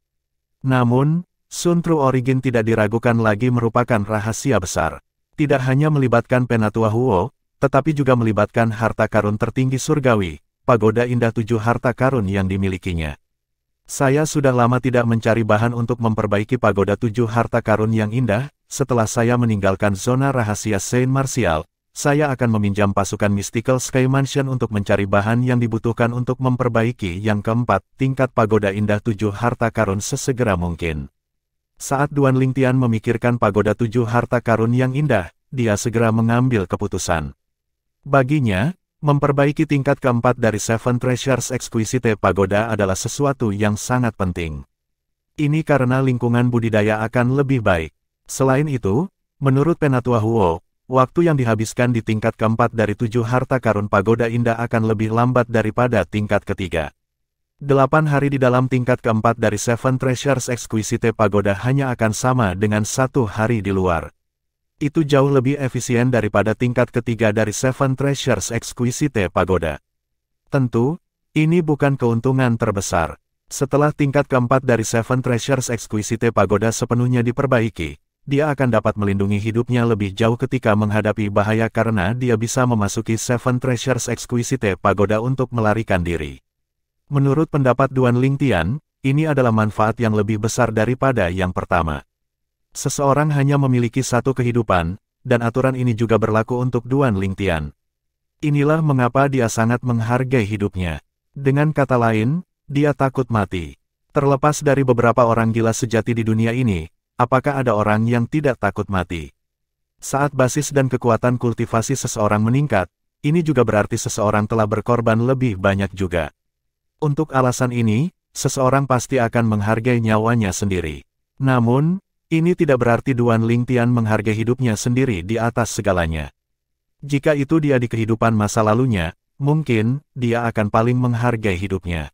Namun, Sun True Origin tidak diragukan lagi merupakan rahasia besar. Tidak hanya melibatkan Penatua Huo, tetapi juga melibatkan harta karun tertinggi surgawi, pagoda indah 7 harta karun yang dimilikinya. Saya sudah lama tidak mencari bahan untuk memperbaiki pagoda 7 harta karun yang indah. Setelah saya meninggalkan zona rahasia Saint Martial, saya akan meminjam pasukan Mystical Sky Mansion untuk mencari bahan yang dibutuhkan untuk memperbaiki yang keempat tingkat pagoda indah 7 harta karun sesegera mungkin. Saat Duan Lingtian memikirkan pagoda 7 harta karun yang indah, dia segera mengambil keputusan. Baginya, memperbaiki tingkat keempat dari Seven Treasures Exquisite Pagoda adalah sesuatu yang sangat penting. Ini karena lingkungan budidaya akan lebih baik. Selain itu, menurut Penatua Huo, waktu yang dihabiskan di tingkat keempat dari 7 harta karun pagoda indah akan lebih lambat daripada tingkat ketiga. 8 hari di dalam tingkat keempat dari Seven Treasures Exquisite Pagoda hanya akan sama dengan 1 hari di luar. Itu jauh lebih efisien daripada tingkat ketiga dari Seven Treasures Exquisite Pagoda. Tentu, ini bukan keuntungan terbesar. Setelah tingkat keempat dari Seven Treasures Exquisite Pagoda sepenuhnya diperbaiki, dia akan dapat melindungi hidupnya lebih jauh ketika menghadapi bahaya karena dia bisa memasuki Seven Treasures Exquisite Pagoda untuk melarikan diri. Menurut pendapat Duan Lingtian, ini adalah manfaat yang lebih besar daripada yang pertama. Seseorang hanya memiliki satu kehidupan, dan aturan ini juga berlaku untuk Duan Lingtian. Inilah mengapa dia sangat menghargai hidupnya. Dengan kata lain, dia takut mati. Terlepas dari beberapa orang gila sejati di dunia ini, apakah ada orang yang tidak takut mati? Saat basis dan kekuatan kultivasi seseorang meningkat, ini juga berarti seseorang telah berkorban lebih banyak juga. Untuk alasan ini, seseorang pasti akan menghargai nyawanya sendiri. Namun, ini tidak berarti Duan Lingtian menghargai hidupnya sendiri di atas segalanya. Jika itu dia di kehidupan masa lalunya, mungkin dia akan paling menghargai hidupnya.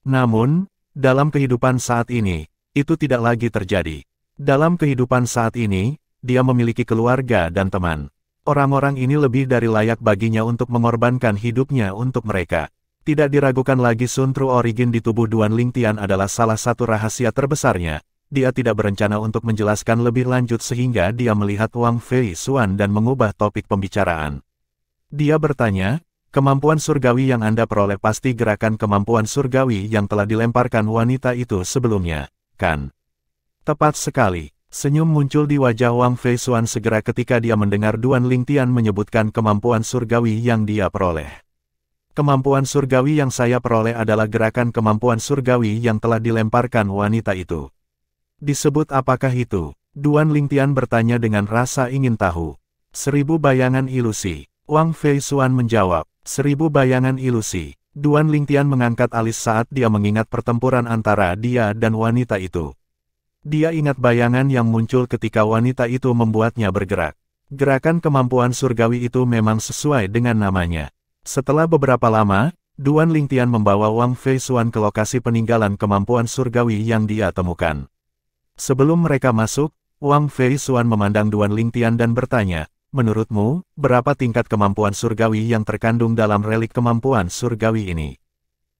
Namun, dalam kehidupan saat ini, itu tidak lagi terjadi. Dalam kehidupan saat ini, dia memiliki keluarga dan teman. Orang-orang ini lebih dari layak baginya untuk mengorbankan hidupnya untuk mereka. Tidak diragukan lagi Sun True Origin di tubuh Duan Lingtian adalah salah satu rahasia terbesarnya. Dia tidak berencana untuk menjelaskan lebih lanjut sehingga dia melihat Wang Fei Xuan dan mengubah topik pembicaraan. Dia bertanya, kemampuan surgawi yang Anda peroleh pasti gerakan kemampuan surgawi yang telah dilemparkan wanita itu sebelumnya, kan? Tepat sekali. Senyum muncul di wajah Wang Fei Xuan segera ketika dia mendengar Duan Lingtian menyebutkan kemampuan surgawi yang dia peroleh. Kemampuan surgawi yang saya peroleh adalah gerakan kemampuan surgawi yang telah dilemparkan wanita itu. Disebut apakah itu? Duan Lingtian bertanya dengan rasa ingin tahu. 1000 bayangan ilusi. Wang Fei Xuan menjawab. 1000 bayangan ilusi. Duan Lingtian mengangkat alis saat dia mengingat pertempuran antara dia dan wanita itu. Dia ingat bayangan yang muncul ketika wanita itu membuatnya bergerak. Gerakan kemampuan surgawi itu memang sesuai dengan namanya. Setelah beberapa lama, Duan Lingtian membawa Wang Fei Xuan ke lokasi peninggalan kemampuan surgawi yang dia temukan. Sebelum mereka masuk, Wang Fei Xuan memandang Duan Lingtian dan bertanya, menurutmu, berapa tingkat kemampuan surgawi yang terkandung dalam relik kemampuan surgawi ini?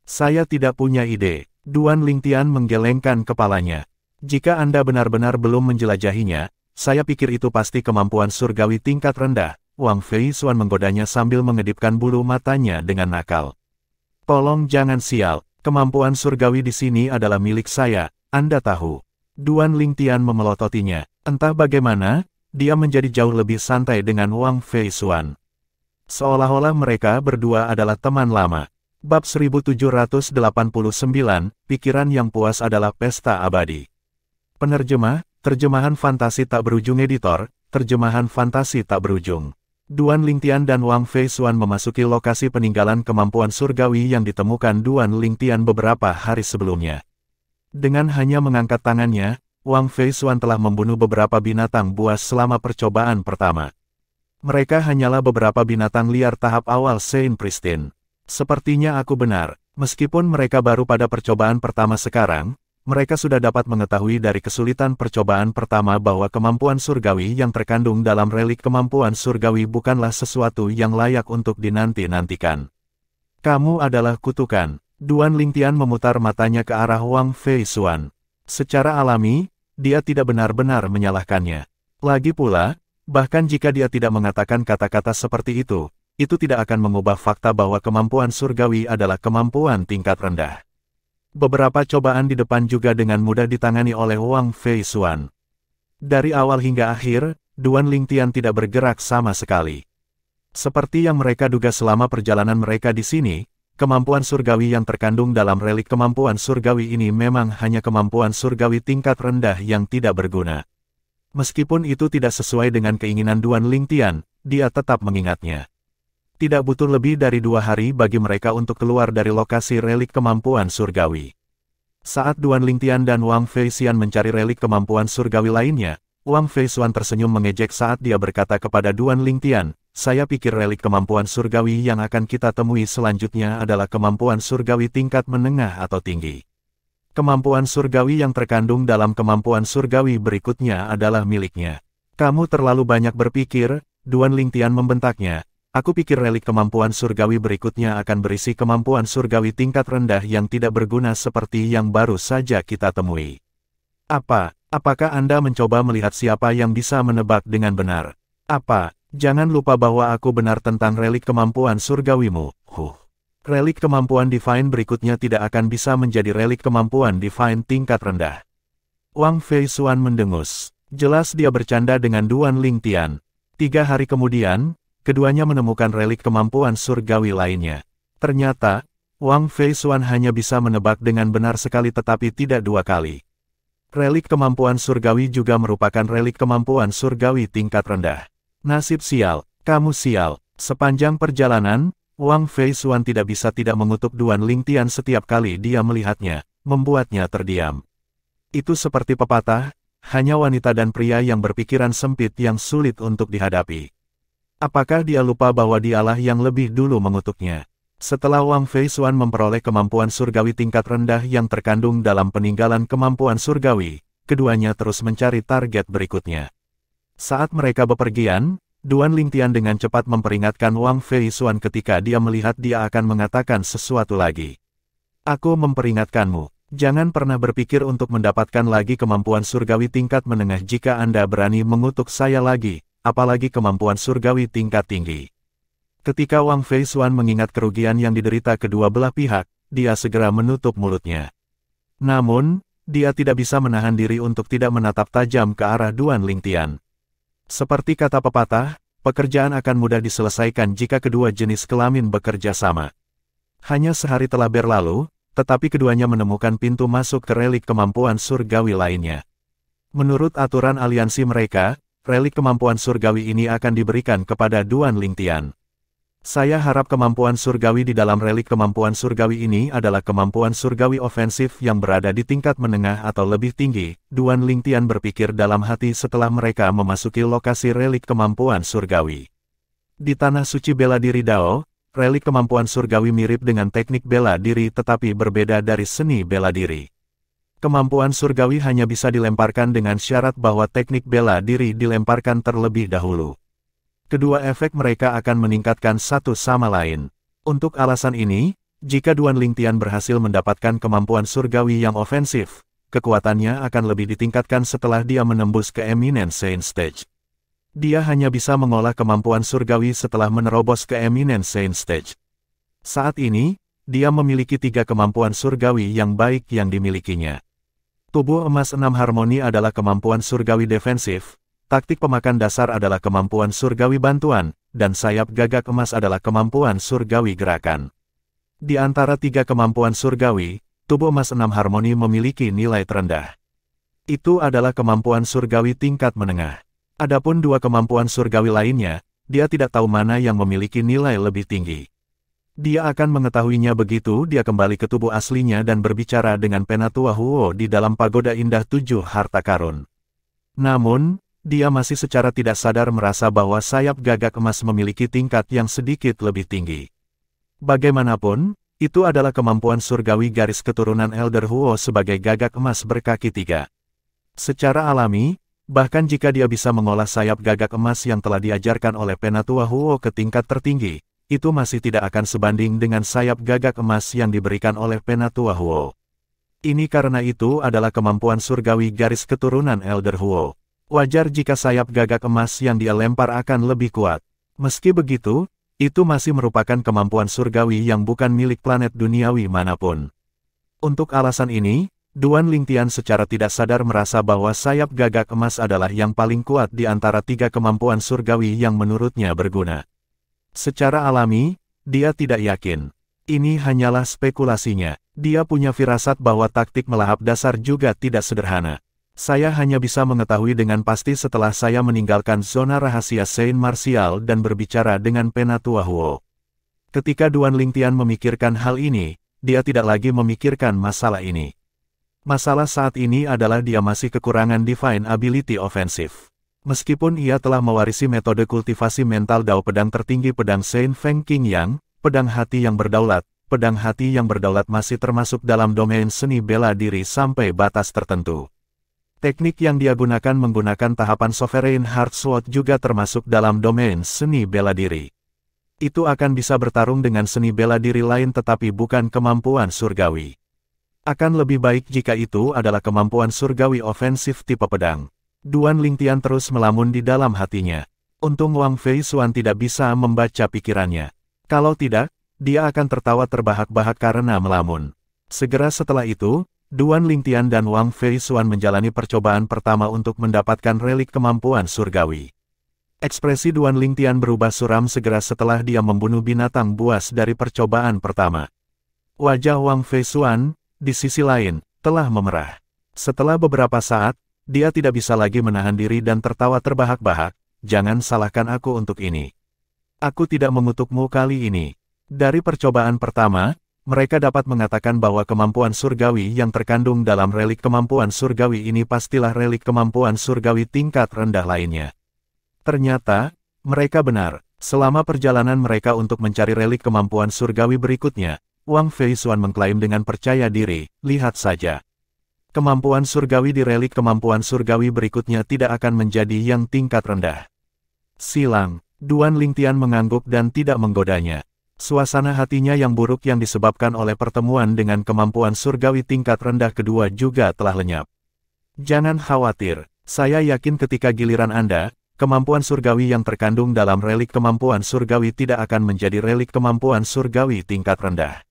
Saya tidak punya ide. Duan Lingtian menggelengkan kepalanya. Jika Anda benar-benar belum menjelajahinya, saya pikir itu pasti kemampuan surgawi tingkat rendah. Wang Fei Xuan menggodanya sambil mengedipkan bulu matanya dengan nakal. Tolong jangan sial, kemampuan surgawi di sini adalah milik saya, Anda tahu. Duan Lingtian memelototinya. Entah bagaimana, dia menjadi jauh lebih santai dengan Wang Fei Xuan. Seolah-olah mereka berdua adalah teman lama. Bab 1789, Pikiran yang Puas adalah Pesta Abadi. Penerjemah, Terjemahan Fantasi Tak Berujung Editor, Terjemahan Fantasi Tak Berujung. Duan Lingtian dan Wang Fei Xuan memasuki lokasi peninggalan kemampuan surgawi yang ditemukan Duan Lingtian beberapa hari sebelumnya. Dengan hanya mengangkat tangannya, Wang Fei Xuan telah membunuh beberapa binatang buas selama percobaan pertama. Mereka hanyalah beberapa binatang liar tahap awal Saint Pristine. Sepertinya aku benar, meskipun mereka baru pada percobaan pertama sekarang, mereka sudah dapat mengetahui dari kesulitan percobaan pertama bahwa kemampuan surgawi yang terkandung dalam relik kemampuan surgawi bukanlah sesuatu yang layak untuk dinanti-nantikan. Kamu adalah kutukan. Duan Lingtian memutar matanya ke arah Wang Fei Xuan. Secara alami, dia tidak benar-benar menyalahkannya. Lagi pula, bahkan jika dia tidak mengatakan kata-kata seperti itu tidak akan mengubah fakta bahwa kemampuan surgawi adalah kemampuan tingkat rendah. Beberapa cobaan di depan juga dengan mudah ditangani oleh Wang Fei Xuan. Dari awal hingga akhir, Duan Lingtian tidak bergerak sama sekali. Seperti yang mereka duga selama perjalanan mereka di sini, kemampuan surgawi yang terkandung dalam relik kemampuan surgawi ini memang hanya kemampuan surgawi tingkat rendah yang tidak berguna. Meskipun itu tidak sesuai dengan keinginan Duan Lingtian, dia tetap mengingatnya. Tidak butuh lebih dari 2 hari bagi mereka untuk keluar dari lokasi relik kemampuan surgawi. Saat Duan Lingtian dan Wang Fei Xuan mencari relik kemampuan surgawi lainnya, Wang Fei Xuan tersenyum mengejek saat dia berkata kepada Duan Lingtian, saya pikir relik kemampuan surgawi yang akan kita temui selanjutnya adalah kemampuan surgawi tingkat menengah atau tinggi. Kemampuan surgawi yang terkandung dalam kemampuan surgawi berikutnya adalah miliknya. Kamu terlalu banyak berpikir, Duan Lingtian membentaknya. Aku pikir relik kemampuan surgawi berikutnya akan berisi kemampuan surgawi tingkat rendah yang tidak berguna seperti yang baru saja kita temui. Apakah Anda mencoba melihat siapa yang bisa menebak dengan benar? Jangan lupa bahwa aku benar tentang relik kemampuan surgawimu. Relik kemampuan Divine berikutnya tidak akan bisa menjadi relik kemampuan Divine tingkat rendah. Wang Feisuan mendengus. Jelas dia bercanda dengan Duan Lingtian. 3 hari kemudian, keduanya menemukan relik kemampuan surgawi lainnya. Ternyata, Wang Feisuan hanya bisa menebak dengan benar sekali tetapi tidak 2 kali. Relik kemampuan surgawi juga merupakan relik kemampuan surgawi tingkat rendah. Nasib sial, kamu sial. Sepanjang perjalanan, Wang Feisuan tidak bisa tidak mengutuk Duan Lingtian setiap kali dia melihatnya, membuatnya terdiam. Itu seperti pepatah, hanya wanita dan pria yang berpikiran sempit yang sulit untuk dihadapi. Apakah dia lupa bahwa dialah yang lebih dulu mengutuknya? Setelah Wang Feisuan memperoleh kemampuan surgawi tingkat rendah yang terkandung dalam peninggalan kemampuan surgawi, keduanya terus mencari target berikutnya. Saat mereka bepergian, Duan Lingtian dengan cepat memperingatkan Wang Feisuan ketika dia melihat dia akan mengatakan sesuatu lagi. Aku memperingatkanmu, jangan pernah berpikir untuk mendapatkan lagi kemampuan surgawi tingkat menengah jika Anda berani mengutuk saya lagi, apalagi kemampuan surgawi tingkat tinggi. Ketika Wang Feisuan mengingat kerugian yang diderita kedua belah pihak, dia segera menutup mulutnya. Namun, dia tidak bisa menahan diri untuk tidak menatap tajam ke arah Duan Lingtian. Seperti kata pepatah, pekerjaan akan mudah diselesaikan jika kedua jenis kelamin bekerja sama. Hanya sehari telah berlalu, tetapi keduanya menemukan pintu masuk ke relik kemampuan surgawi lainnya. Menurut aturan aliansi mereka, relik kemampuan surgawi ini akan diberikan kepada Duan Lingtian. Saya harap kemampuan surgawi di dalam relik kemampuan surgawi ini adalah kemampuan surgawi ofensif yang berada di tingkat menengah atau lebih tinggi, Duan Lingtian berpikir dalam hati setelah mereka memasuki lokasi relik kemampuan surgawi. Di Tanah Suci Bela Diri Dao, relik kemampuan surgawi mirip dengan teknik bela diri tetapi berbeda dari seni bela diri. Kemampuan surgawi hanya bisa dilemparkan dengan syarat bahwa teknik bela diri dilemparkan terlebih dahulu. Kedua efek mereka akan meningkatkan satu sama lain. Untuk alasan ini, jika Duan Lingtian berhasil mendapatkan kemampuan surgawi yang ofensif, kekuatannya akan lebih ditingkatkan setelah dia menembus ke Eminent Saint Stage. Dia hanya bisa mengolah kemampuan surgawi setelah menerobos ke Eminent Saint Stage. Saat ini, dia memiliki 3 kemampuan surgawi yang baik yang dimilikinya. Tubuh emas 6 harmoni adalah kemampuan surgawi defensif. Taktik pemakan dasar adalah kemampuan surgawi bantuan, dan sayap gagak emas adalah kemampuan surgawi gerakan. Di antara 3 kemampuan surgawi, tubuh emas 6 harmoni memiliki nilai terendah. Itu adalah kemampuan surgawi tingkat menengah. Adapun 2 kemampuan surgawi lainnya, dia tidak tahu mana yang memiliki nilai lebih tinggi. Dia akan mengetahuinya begitu dia kembali ke tubuh aslinya dan berbicara dengan Penatua Huo di dalam pagoda indah 7 harta karun. Namun, dia masih secara tidak sadar merasa bahwa sayap gagak emas memiliki tingkat yang sedikit lebih tinggi. Bagaimanapun, itu adalah kemampuan surgawi garis keturunan Elder Huo sebagai gagak emas berkaki 3. Secara alami, bahkan jika dia bisa mengolah sayap gagak emas yang telah diajarkan oleh Penatua Huo ke tingkat tertinggi, itu masih tidak akan sebanding dengan sayap gagak emas yang diberikan oleh Penatua Huo. Ini karena itu adalah kemampuan surgawi garis keturunan Elder Huo. Wajar jika sayap gagak emas yang dia lempar akan lebih kuat. Meski begitu, itu masih merupakan kemampuan surgawi yang bukan milik planet duniawi manapun. Untuk alasan ini, Duan Lingtian secara tidak sadar merasa bahwa sayap gagak emas adalah yang paling kuat di antara 3 kemampuan surgawi yang menurutnya berguna. Secara alami, dia tidak yakin. Ini hanyalah spekulasinya. Dia punya firasat bahwa taktik melahap dasar juga tidak sederhana. Saya hanya bisa mengetahui dengan pasti setelah saya meninggalkan zona rahasia Saint Martial dan berbicara dengan Penatua Huo. Ketika Duan Lingtian memikirkan hal ini, dia tidak lagi memikirkan masalah ini. Masalah saat ini adalah dia masih kekurangan Divine Ability Offensive. Meskipun ia telah mewarisi metode kultivasi mental Dao pedang tertinggi pedang Saint Feng Qingyang, pedang hati yang berdaulat masih termasuk dalam domain seni bela diri sampai batas tertentu. Teknik yang dia gunakan menggunakan tahapan Sovereign Heart Sword juga termasuk dalam domain seni bela diri. Itu akan bisa bertarung dengan seni bela diri lain tetapi bukan kemampuan surgawi. Akan lebih baik jika itu adalah kemampuan surgawi ofensif tipe pedang. Duan Lingtian terus melamun di dalam hatinya. Untung Wang Fei Xuan tidak bisa membaca pikirannya. Kalau tidak, dia akan tertawa terbahak-bahak karena melamun. Segera setelah itu, Duan Lingtian dan Wang Fei Xuan menjalani percobaan pertama untuk mendapatkan relik kemampuan surgawi. Ekspresi Duan Lingtian berubah suram segera setelah dia membunuh binatang buas dari percobaan pertama. Wajah Wang Fei Xuan, di sisi lain, telah memerah. Setelah beberapa saat, dia tidak bisa lagi menahan diri dan tertawa terbahak-bahak. Jangan salahkan aku untuk ini. Aku tidak mengutukmu kali ini. Dari percobaan pertama, mereka dapat mengatakan bahwa kemampuan surgawi yang terkandung dalam relik kemampuan surgawi ini pastilah relik kemampuan surgawi tingkat rendah lainnya. Ternyata, mereka benar. Selama perjalanan mereka untuk mencari relik kemampuan surgawi berikutnya, Wang Fei Xuan mengklaim dengan percaya diri, lihat saja. Kemampuan surgawi di relik kemampuan surgawi berikutnya tidak akan menjadi yang tingkat rendah. Silang, Duan Lingtian mengangguk dan tidak menggodanya. Suasana hatinya yang buruk yang disebabkan oleh pertemuan dengan kemampuan surgawi tingkat rendah kedua juga telah lenyap. Jangan khawatir, saya yakin ketika giliran Anda, kemampuan surgawi yang terkandung dalam relik kemampuan surgawi tidak akan menjadi relik kemampuan surgawi tingkat rendah.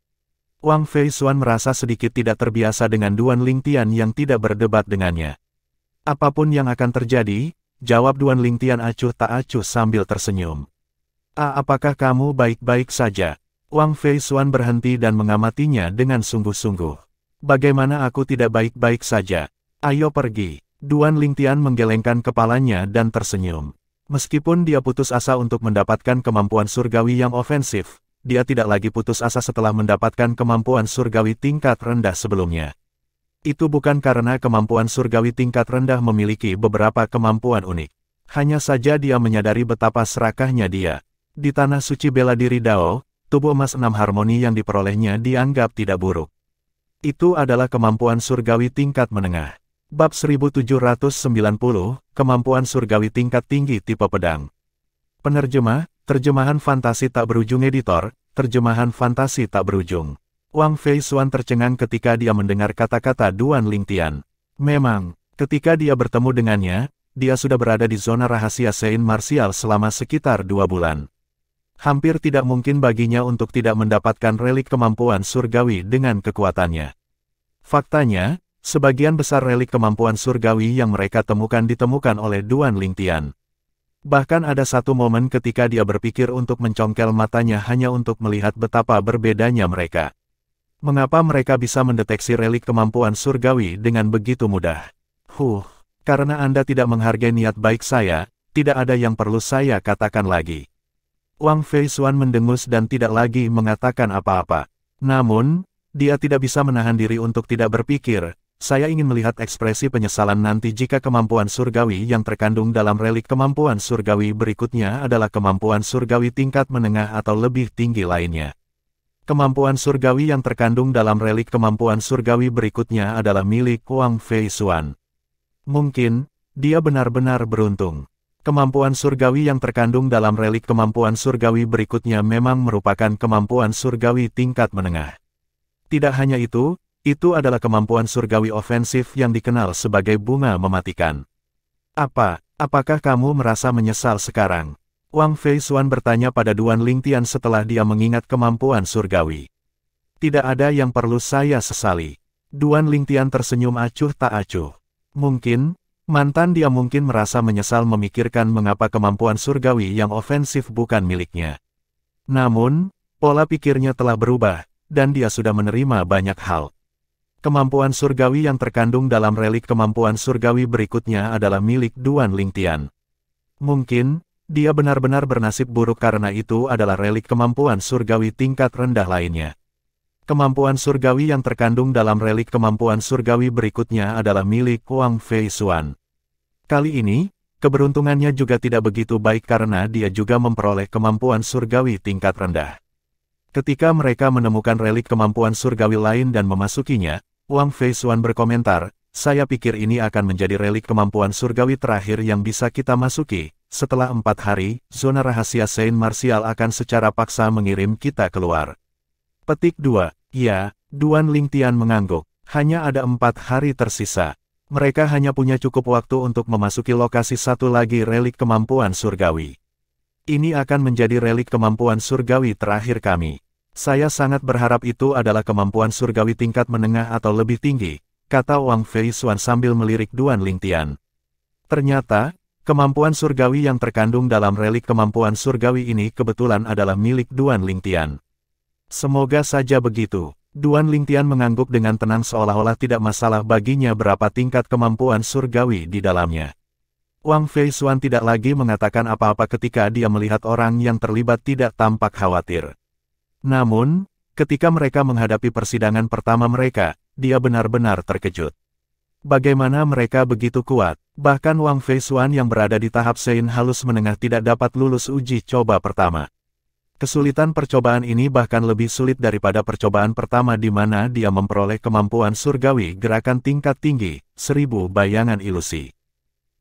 Wang Fei Xuan merasa sedikit tidak terbiasa dengan Duan Lingtian yang tidak berdebat dengannya. Apapun yang akan terjadi, jawab Duan Lingtian acuh tak acuh sambil tersenyum. Apakah kamu baik-baik saja? Wang Fei Xuan berhenti dan mengamatinya dengan sungguh-sungguh. Bagaimana aku tidak baik-baik saja? Ayo pergi. Duan Lingtian menggelengkan kepalanya dan tersenyum. Meskipun dia putus asa untuk mendapatkan kemampuan surgawi yang ofensif, dia tidak lagi putus asa setelah mendapatkan kemampuan surgawi tingkat rendah sebelumnya. Itu bukan karena kemampuan surgawi tingkat rendah memiliki beberapa kemampuan unik. Hanya saja dia menyadari betapa serakahnya dia. Di tanah suci bela diri Dao, tubuh emas 6 harmoni yang diperolehnya dianggap tidak buruk. Itu adalah kemampuan surgawi tingkat menengah. Bab 1790, Kemampuan surgawi tingkat tinggi tipe pedang. Penerjemah, terjemahan fantasi tak berujung editor, terjemahan fantasi tak berujung. Wang Fei Xuan tercengang ketika dia mendengar kata-kata Duan Lingtian. Memang, ketika dia bertemu dengannya, dia sudah berada di zona rahasia Saint Martial selama sekitar 2 bulan. Hampir tidak mungkin baginya untuk tidak mendapatkan relik kemampuan surgawi dengan kekuatannya. Faktanya, sebagian besar relik kemampuan surgawi yang mereka temukan ditemukan oleh Duan Lingtian. Bahkan ada satu momen ketika dia berpikir untuk mencongkel matanya hanya untuk melihat betapa berbedanya mereka. Mengapa mereka bisa mendeteksi relik kemampuan surgawi dengan begitu mudah? Karena Anda tidak menghargai niat baik saya, tidak ada yang perlu saya katakan lagi. Wang Fei Xuan mendengus dan tidak lagi mengatakan apa-apa. Namun, dia tidak bisa menahan diri untuk tidak berpikir, saya ingin melihat ekspresi penyesalan nanti jika kemampuan surgawi yang terkandung dalam relik kemampuan surgawi berikutnya adalah kemampuan surgawi tingkat menengah atau lebih tinggi lainnya. Kemampuan surgawi yang terkandung dalam relik kemampuan surgawi berikutnya adalah milik Wang Fei Xuan. Mungkin, dia benar-benar beruntung. Kemampuan surgawi yang terkandung dalam relik kemampuan surgawi berikutnya memang merupakan kemampuan surgawi tingkat menengah. Tidak hanya itu adalah kemampuan surgawi ofensif yang dikenal sebagai bunga mematikan. Apakah kamu merasa menyesal sekarang? Wang Fei Xuan bertanya pada Duan Lingtian setelah dia mengingat kemampuan surgawi. Tidak ada yang perlu saya sesali. Duan Lingtian tersenyum acuh tak acuh. Mungkin dia mungkin merasa menyesal memikirkan mengapa kemampuan surgawi yang ofensif bukan miliknya. Namun, pola pikirnya telah berubah, dan dia sudah menerima banyak hal. Kemampuan surgawi yang terkandung dalam relik kemampuan surgawi berikutnya adalah milik Duan Lingtian. Mungkin, dia benar-benar bernasib buruk karena itu adalah relik kemampuan surgawi tingkat rendah lainnya. Kemampuan surgawi yang terkandung dalam relik kemampuan surgawi berikutnya adalah milik Wang Fei Xuan. Kali ini, keberuntungannya juga tidak begitu baik karena dia juga memperoleh kemampuan surgawi tingkat rendah. Ketika mereka menemukan relik kemampuan surgawi lain dan memasukinya, Wang Fei Xuan berkomentar, saya pikir ini akan menjadi relik kemampuan surgawi terakhir yang bisa kita masuki. Setelah 4 hari, zona rahasia Saint Martial akan secara paksa mengirim kita keluar. Petik 2. Ya, Duan Lingtian mengangguk. Hanya ada 4 hari tersisa. Mereka hanya punya cukup waktu untuk memasuki lokasi satu lagi relik kemampuan surgawi. Ini akan menjadi relik kemampuan surgawi terakhir kami. Saya sangat berharap itu adalah kemampuan surgawi tingkat menengah atau lebih tinggi, kata Wang Feishuan sambil melirik Duan Lingtian. Ternyata, kemampuan surgawi yang terkandung dalam relik kemampuan surgawi ini kebetulan adalah milik Duan Lingtian. Semoga saja begitu. Duan Lingtian mengangguk dengan tenang seolah-olah tidak masalah baginya berapa tingkat kemampuan surgawi di dalamnya. Wang Feishuan tidak lagi mengatakan apa-apa ketika dia melihat orang yang terlibat tidak tampak khawatir. Namun, ketika mereka menghadapi persidangan pertama mereka, dia benar-benar terkejut. Bagaimana mereka begitu kuat? Bahkan Wang Feishuan yang berada di tahap Sein halus menengah tidak dapat lulus uji coba pertama. Kesulitan percobaan ini bahkan lebih sulit daripada percobaan pertama di mana dia memperoleh kemampuan surgawi gerakan tingkat tinggi, 1000 bayangan ilusi.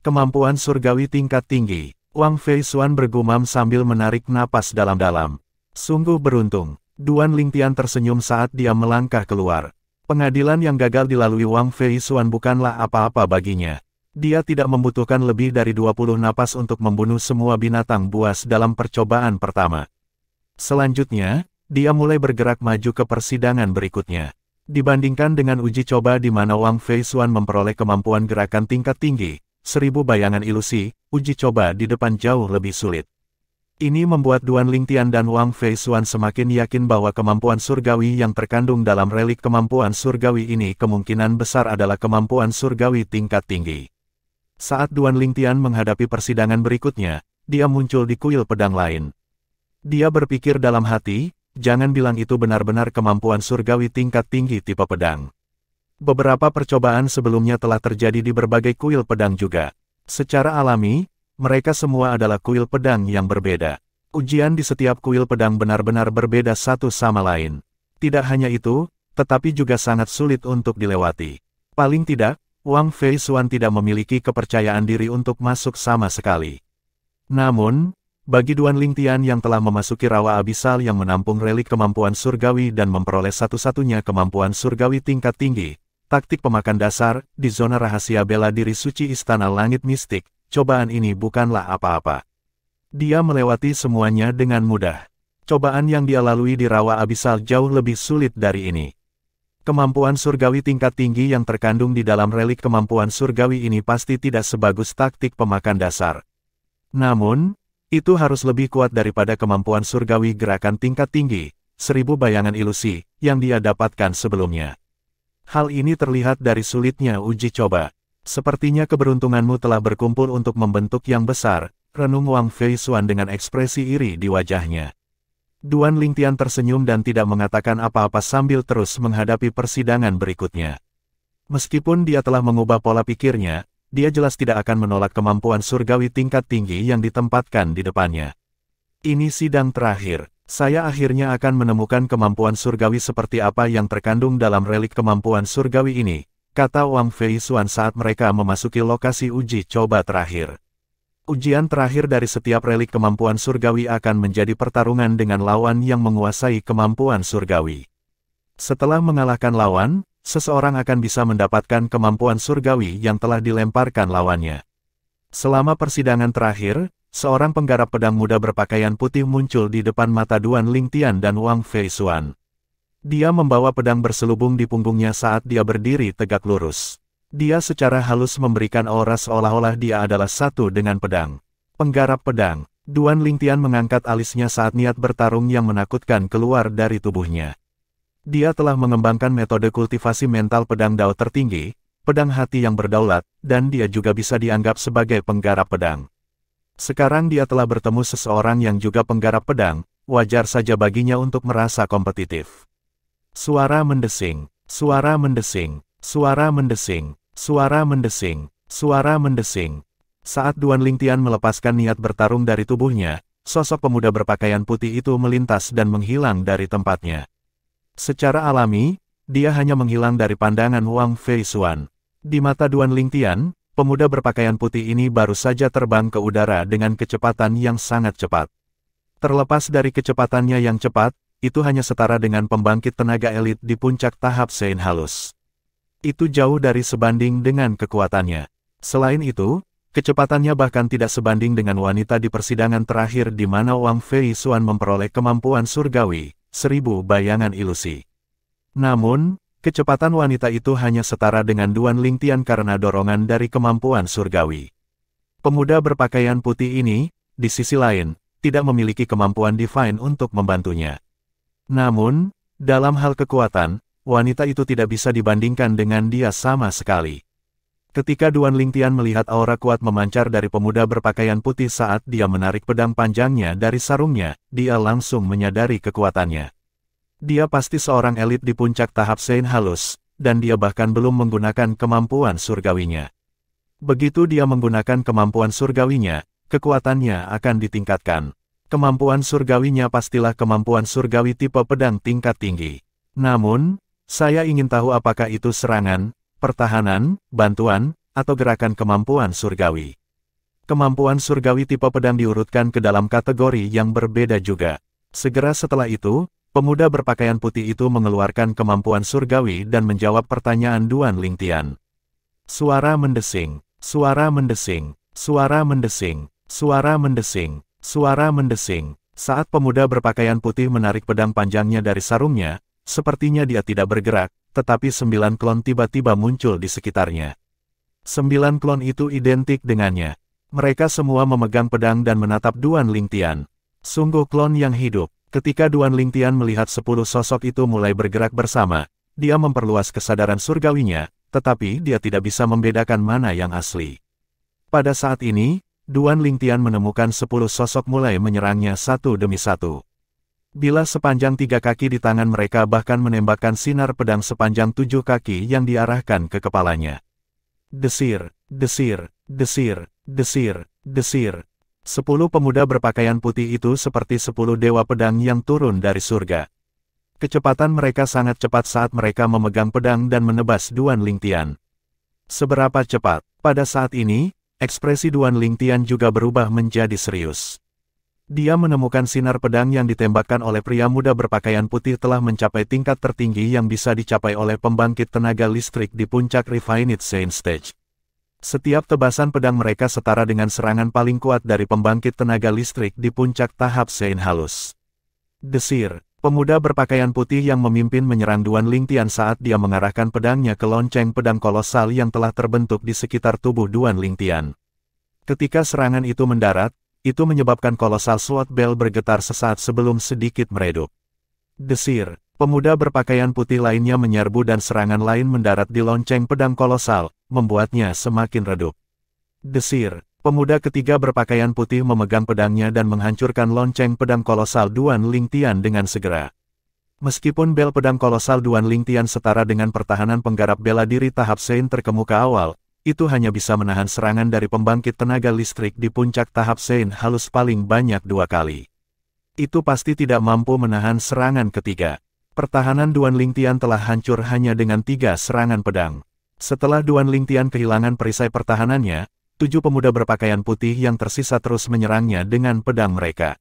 Kemampuan surgawi tingkat tinggi, Wang Feishuan bergumam sambil menarik napas dalam-dalam. Sungguh beruntung, Duan Lingtian tersenyum saat dia melangkah keluar. Pengadilan yang gagal dilalui Wang Feishuan bukanlah apa-apa baginya. Dia tidak membutuhkan lebih dari 20 napas untuk membunuh semua binatang buas dalam percobaan pertama. Selanjutnya, dia mulai bergerak maju ke persidangan berikutnya. Dibandingkan dengan uji coba di mana Wang Feishuan memperoleh kemampuan gerakan tingkat tinggi, 1000 bayangan ilusi, uji coba di depan jauh lebih sulit. Ini membuat Duan Lingtian dan Wang Feishuan semakin yakin bahwa kemampuan surgawi yang terkandung dalam relik kemampuan surgawi ini kemungkinan besar adalah kemampuan surgawi tingkat tinggi. Saat Duan Lingtian menghadapi persidangan berikutnya, dia muncul di kuil pedang lain. Dia berpikir dalam hati, jangan bilang itu benar-benar kemampuan surgawi tingkat tinggi tipe pedang. Beberapa percobaan sebelumnya telah terjadi di berbagai kuil pedang juga. Secara alami, mereka semua adalah kuil pedang yang berbeda. Ujian di setiap kuil pedang benar-benar berbeda satu sama lain. Tidak hanya itu, tetapi juga sangat sulit untuk dilewati. Paling tidak, Wang Feishuan tidak memiliki kepercayaan diri untuk masuk sama sekali. Namun, bagi Duan Lingtian yang telah memasuki rawa abisal yang menampung relik kemampuan surgawi dan memperoleh satu-satunya kemampuan surgawi tingkat tinggi, taktik pemakan dasar, di zona rahasia bela diri suci Istana Langit Mistik, cobaan ini bukanlah apa-apa. Dia melewati semuanya dengan mudah. Cobaan yang dia lalui di rawa abisal jauh lebih sulit dari ini. Kemampuan surgawi tingkat tinggi yang terkandung di dalam relik kemampuan surgawi ini pasti tidak sebagus taktik pemakan dasar. Namun, itu harus lebih kuat daripada kemampuan surgawi gerakan tingkat tinggi, 1000 bayangan ilusi, yang dia dapatkan sebelumnya. Hal ini terlihat dari sulitnya uji coba. Sepertinya keberuntunganmu telah berkumpul untuk membentuk yang besar, renung Wang Feishuan dengan ekspresi iri di wajahnya. Duan Lingtian tersenyum dan tidak mengatakan apa-apa sambil terus menghadapi persidangan berikutnya. Meskipun dia telah mengubah pola pikirnya, dia jelas tidak akan menolak kemampuan surgawi tingkat tinggi yang ditempatkan di depannya. Ini sidang terakhir. Saya akhirnya akan menemukan kemampuan surgawi seperti apa yang terkandung dalam relik kemampuan surgawi ini, kata Wang Feishuan saat mereka memasuki lokasi uji coba terakhir. Ujian terakhir dari setiap relik kemampuan surgawi akan menjadi pertarungan dengan lawan yang menguasai kemampuan surgawi. Setelah mengalahkan lawan, seseorang akan bisa mendapatkan kemampuan surgawi yang telah dilemparkan lawannya. Selama persidangan terakhir, seorang penggarap pedang muda berpakaian putih muncul di depan mata Duan Lingtian dan Wang Feishuan. Dia membawa pedang berselubung di punggungnya saat dia berdiri tegak lurus. Dia secara halus memberikan aura seolah-olah dia adalah satu dengan pedang. Penggarap pedang, Duan Lingtian mengangkat alisnya saat niat bertarung yang menakutkan keluar dari tubuhnya. Dia telah mengembangkan metode kultivasi mental pedang Dao tertinggi, pedang hati yang berdaulat, dan dia juga bisa dianggap sebagai penggarap pedang. Sekarang dia telah bertemu seseorang yang juga penggarap pedang, wajar saja baginya untuk merasa kompetitif. Suara mendesing, suara mendesing, suara mendesing, suara mendesing, suara mendesing. Saat Duan Lingtian melepaskan niat bertarung dari tubuhnya, sosok pemuda berpakaian putih itu melintas dan menghilang dari tempatnya. Secara alami, dia hanya menghilang dari pandangan Wang Feishuan. Di mata Duan Lingtian, pemuda berpakaian putih ini baru saja terbang ke udara dengan kecepatan yang sangat cepat. Terlepas dari kecepatannya yang cepat, itu hanya setara dengan pembangkit tenaga elit di puncak tahap Sein halus. Itu jauh dari sebanding dengan kekuatannya. Selain itu, kecepatannya bahkan tidak sebanding dengan wanita di persidangan terakhir di mana Wang Fei Xuan memperoleh kemampuan surgawi, 1000 bayangan ilusi. Namun, kecepatan wanita itu hanya setara dengan Duan Lingtian karena dorongan dari kemampuan surgawi. Pemuda berpakaian putih ini, di sisi lain, tidak memiliki kemampuan divine untuk membantunya. Namun, dalam hal kekuatan, wanita itu tidak bisa dibandingkan dengan dia sama sekali. Ketika Duan Lingtian melihat aura kuat memancar dari pemuda berpakaian putih saat dia menarik pedang panjangnya dari sarungnya, dia langsung menyadari kekuatannya. Dia pasti seorang elit di puncak tahap Sein halus, dan dia bahkan belum menggunakan kemampuan surgawinya. Begitu dia menggunakan kemampuan surgawinya, kekuatannya akan ditingkatkan. Kemampuan surgawinya pastilah kemampuan surgawi tipe pedang tingkat tinggi. Namun, saya ingin tahu apakah itu serangan, pertahanan, bantuan, atau gerakan kemampuan surgawi. Kemampuan surgawi tipe pedang diurutkan ke dalam kategori yang berbeda juga. Segera setelah itu, pemuda berpakaian putih itu mengeluarkan kemampuan surgawi dan menjawab pertanyaan Duan Lingtian. Suara mendesing, suara mendesing, suara mendesing, suara mendesing, suara mendesing. Saat pemuda berpakaian putih menarik pedang panjangnya dari sarungnya, sepertinya dia tidak bergerak, tetapi 9 klon tiba-tiba muncul di sekitarnya. 9 klon itu identik dengannya. Mereka semua memegang pedang dan menatap Duan Lingtian. Sungguh klon yang hidup. Ketika Duan Lingtian melihat 10 sosok itu mulai bergerak bersama, dia memperluas kesadaran surgawinya, tetapi dia tidak bisa membedakan mana yang asli. Pada saat ini, Duan Lingtian menemukan 10 sosok mulai menyerangnya satu demi satu. Bila sepanjang 3 kaki di tangan mereka bahkan menembakkan sinar pedang sepanjang 7 kaki yang diarahkan ke kepalanya. Desir, desir, desir, desir, desir. 10 pemuda berpakaian putih itu seperti 10 dewa pedang yang turun dari surga. Kecepatan mereka sangat cepat saat mereka memegang pedang dan menebas Duan Lingtian. Seberapa cepat? Pada saat ini, ekspresi Duan Lingtian juga berubah menjadi serius. Dia menemukan sinar pedang yang ditembakkan oleh pria muda berpakaian putih telah mencapai tingkat tertinggi yang bisa dicapai oleh pembangkit tenaga listrik di puncak Refined Sein Stage. Setiap tebasan pedang mereka setara dengan serangan paling kuat dari pembangkit tenaga listrik di puncak tahap Sein halus. Desir, pemuda berpakaian putih yang memimpin menyerang Duan Lingtian saat dia mengarahkan pedangnya ke lonceng pedang kolosal yang telah terbentuk di sekitar tubuh Duan Lingtian. Ketika serangan itu mendarat, itu menyebabkan kolosal Sword Bell bergetar sesaat sebelum sedikit meredup. Desir, pemuda berpakaian putih lainnya menyerbu dan serangan lain mendarat di lonceng pedang kolosal, membuatnya semakin redup. Desir, pemuda ketiga berpakaian putih memegang pedangnya dan menghancurkan lonceng pedang kolosal Duan Lingtian dengan segera. Meskipun bel pedang kolosal Duan Lingtian setara dengan pertahanan penggarap bela diri tahap Sein terkemuka awal, itu hanya bisa menahan serangan dari pembangkit tenaga listrik di puncak tahap Sein halus paling banyak 2 kali. Itu pasti tidak mampu menahan serangan ketiga. Pertahanan Duan Lingtian telah hancur hanya dengan 3 serangan pedang. Setelah Duan Lingtian kehilangan perisai pertahanannya, 7 pemuda berpakaian putih yang tersisa terus menyerangnya dengan pedang mereka.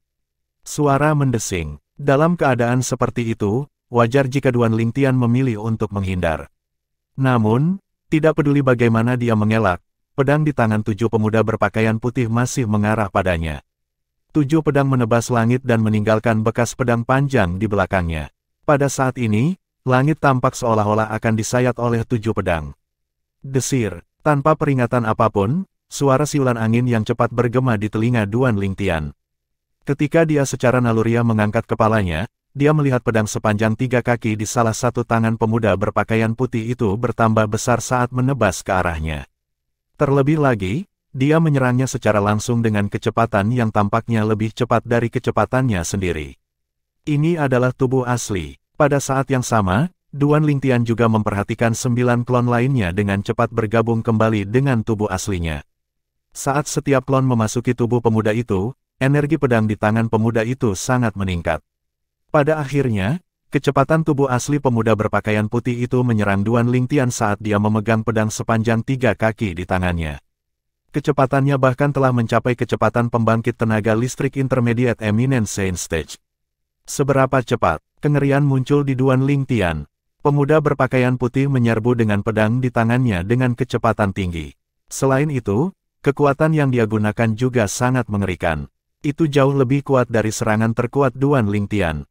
Suara mendesing. Dalam keadaan seperti itu, wajar jika Duan Lingtian memilih untuk menghindar. Namun, tidak peduli bagaimana dia mengelak, pedang di tangan 7 pemuda berpakaian putih masih mengarah padanya. 7 pedang menebas langit dan meninggalkan bekas pedang panjang di belakangnya. Pada saat ini, langit tampak seolah-olah akan disayat oleh 7 pedang. Desir, tanpa peringatan apapun, suara siulan angin yang cepat bergema di telinga Duan Lingtian. Ketika dia secara naluriah mengangkat kepalanya, dia melihat pedang sepanjang 3 kaki di salah satu tangan pemuda berpakaian putih itu bertambah besar saat menebas ke arahnya. Terlebih lagi, dia menyerangnya secara langsung dengan kecepatan yang tampaknya lebih cepat dari kecepatannya sendiri. Ini adalah tubuh asli. Pada saat yang sama, Duan Lingtian juga memperhatikan 9 klon lainnya dengan cepat bergabung kembali dengan tubuh aslinya. Saat setiap klon memasuki tubuh pemuda itu, energi pedang di tangan pemuda itu sangat meningkat. Pada akhirnya, kecepatan tubuh asli pemuda berpakaian putih itu menyerang Duan Lingtian saat dia memegang pedang sepanjang 3 kaki di tangannya. Kecepatannya bahkan telah mencapai kecepatan pembangkit tenaga listrik Intermediate Eminent Sein Stage. Seberapa cepat, kengerian muncul di Duan Lingtian. Pemuda berpakaian putih menyerbu dengan pedang di tangannya dengan kecepatan tinggi. Selain itu, kekuatan yang dia gunakan juga sangat mengerikan. Itu jauh lebih kuat dari serangan terkuat Duan Lingtian.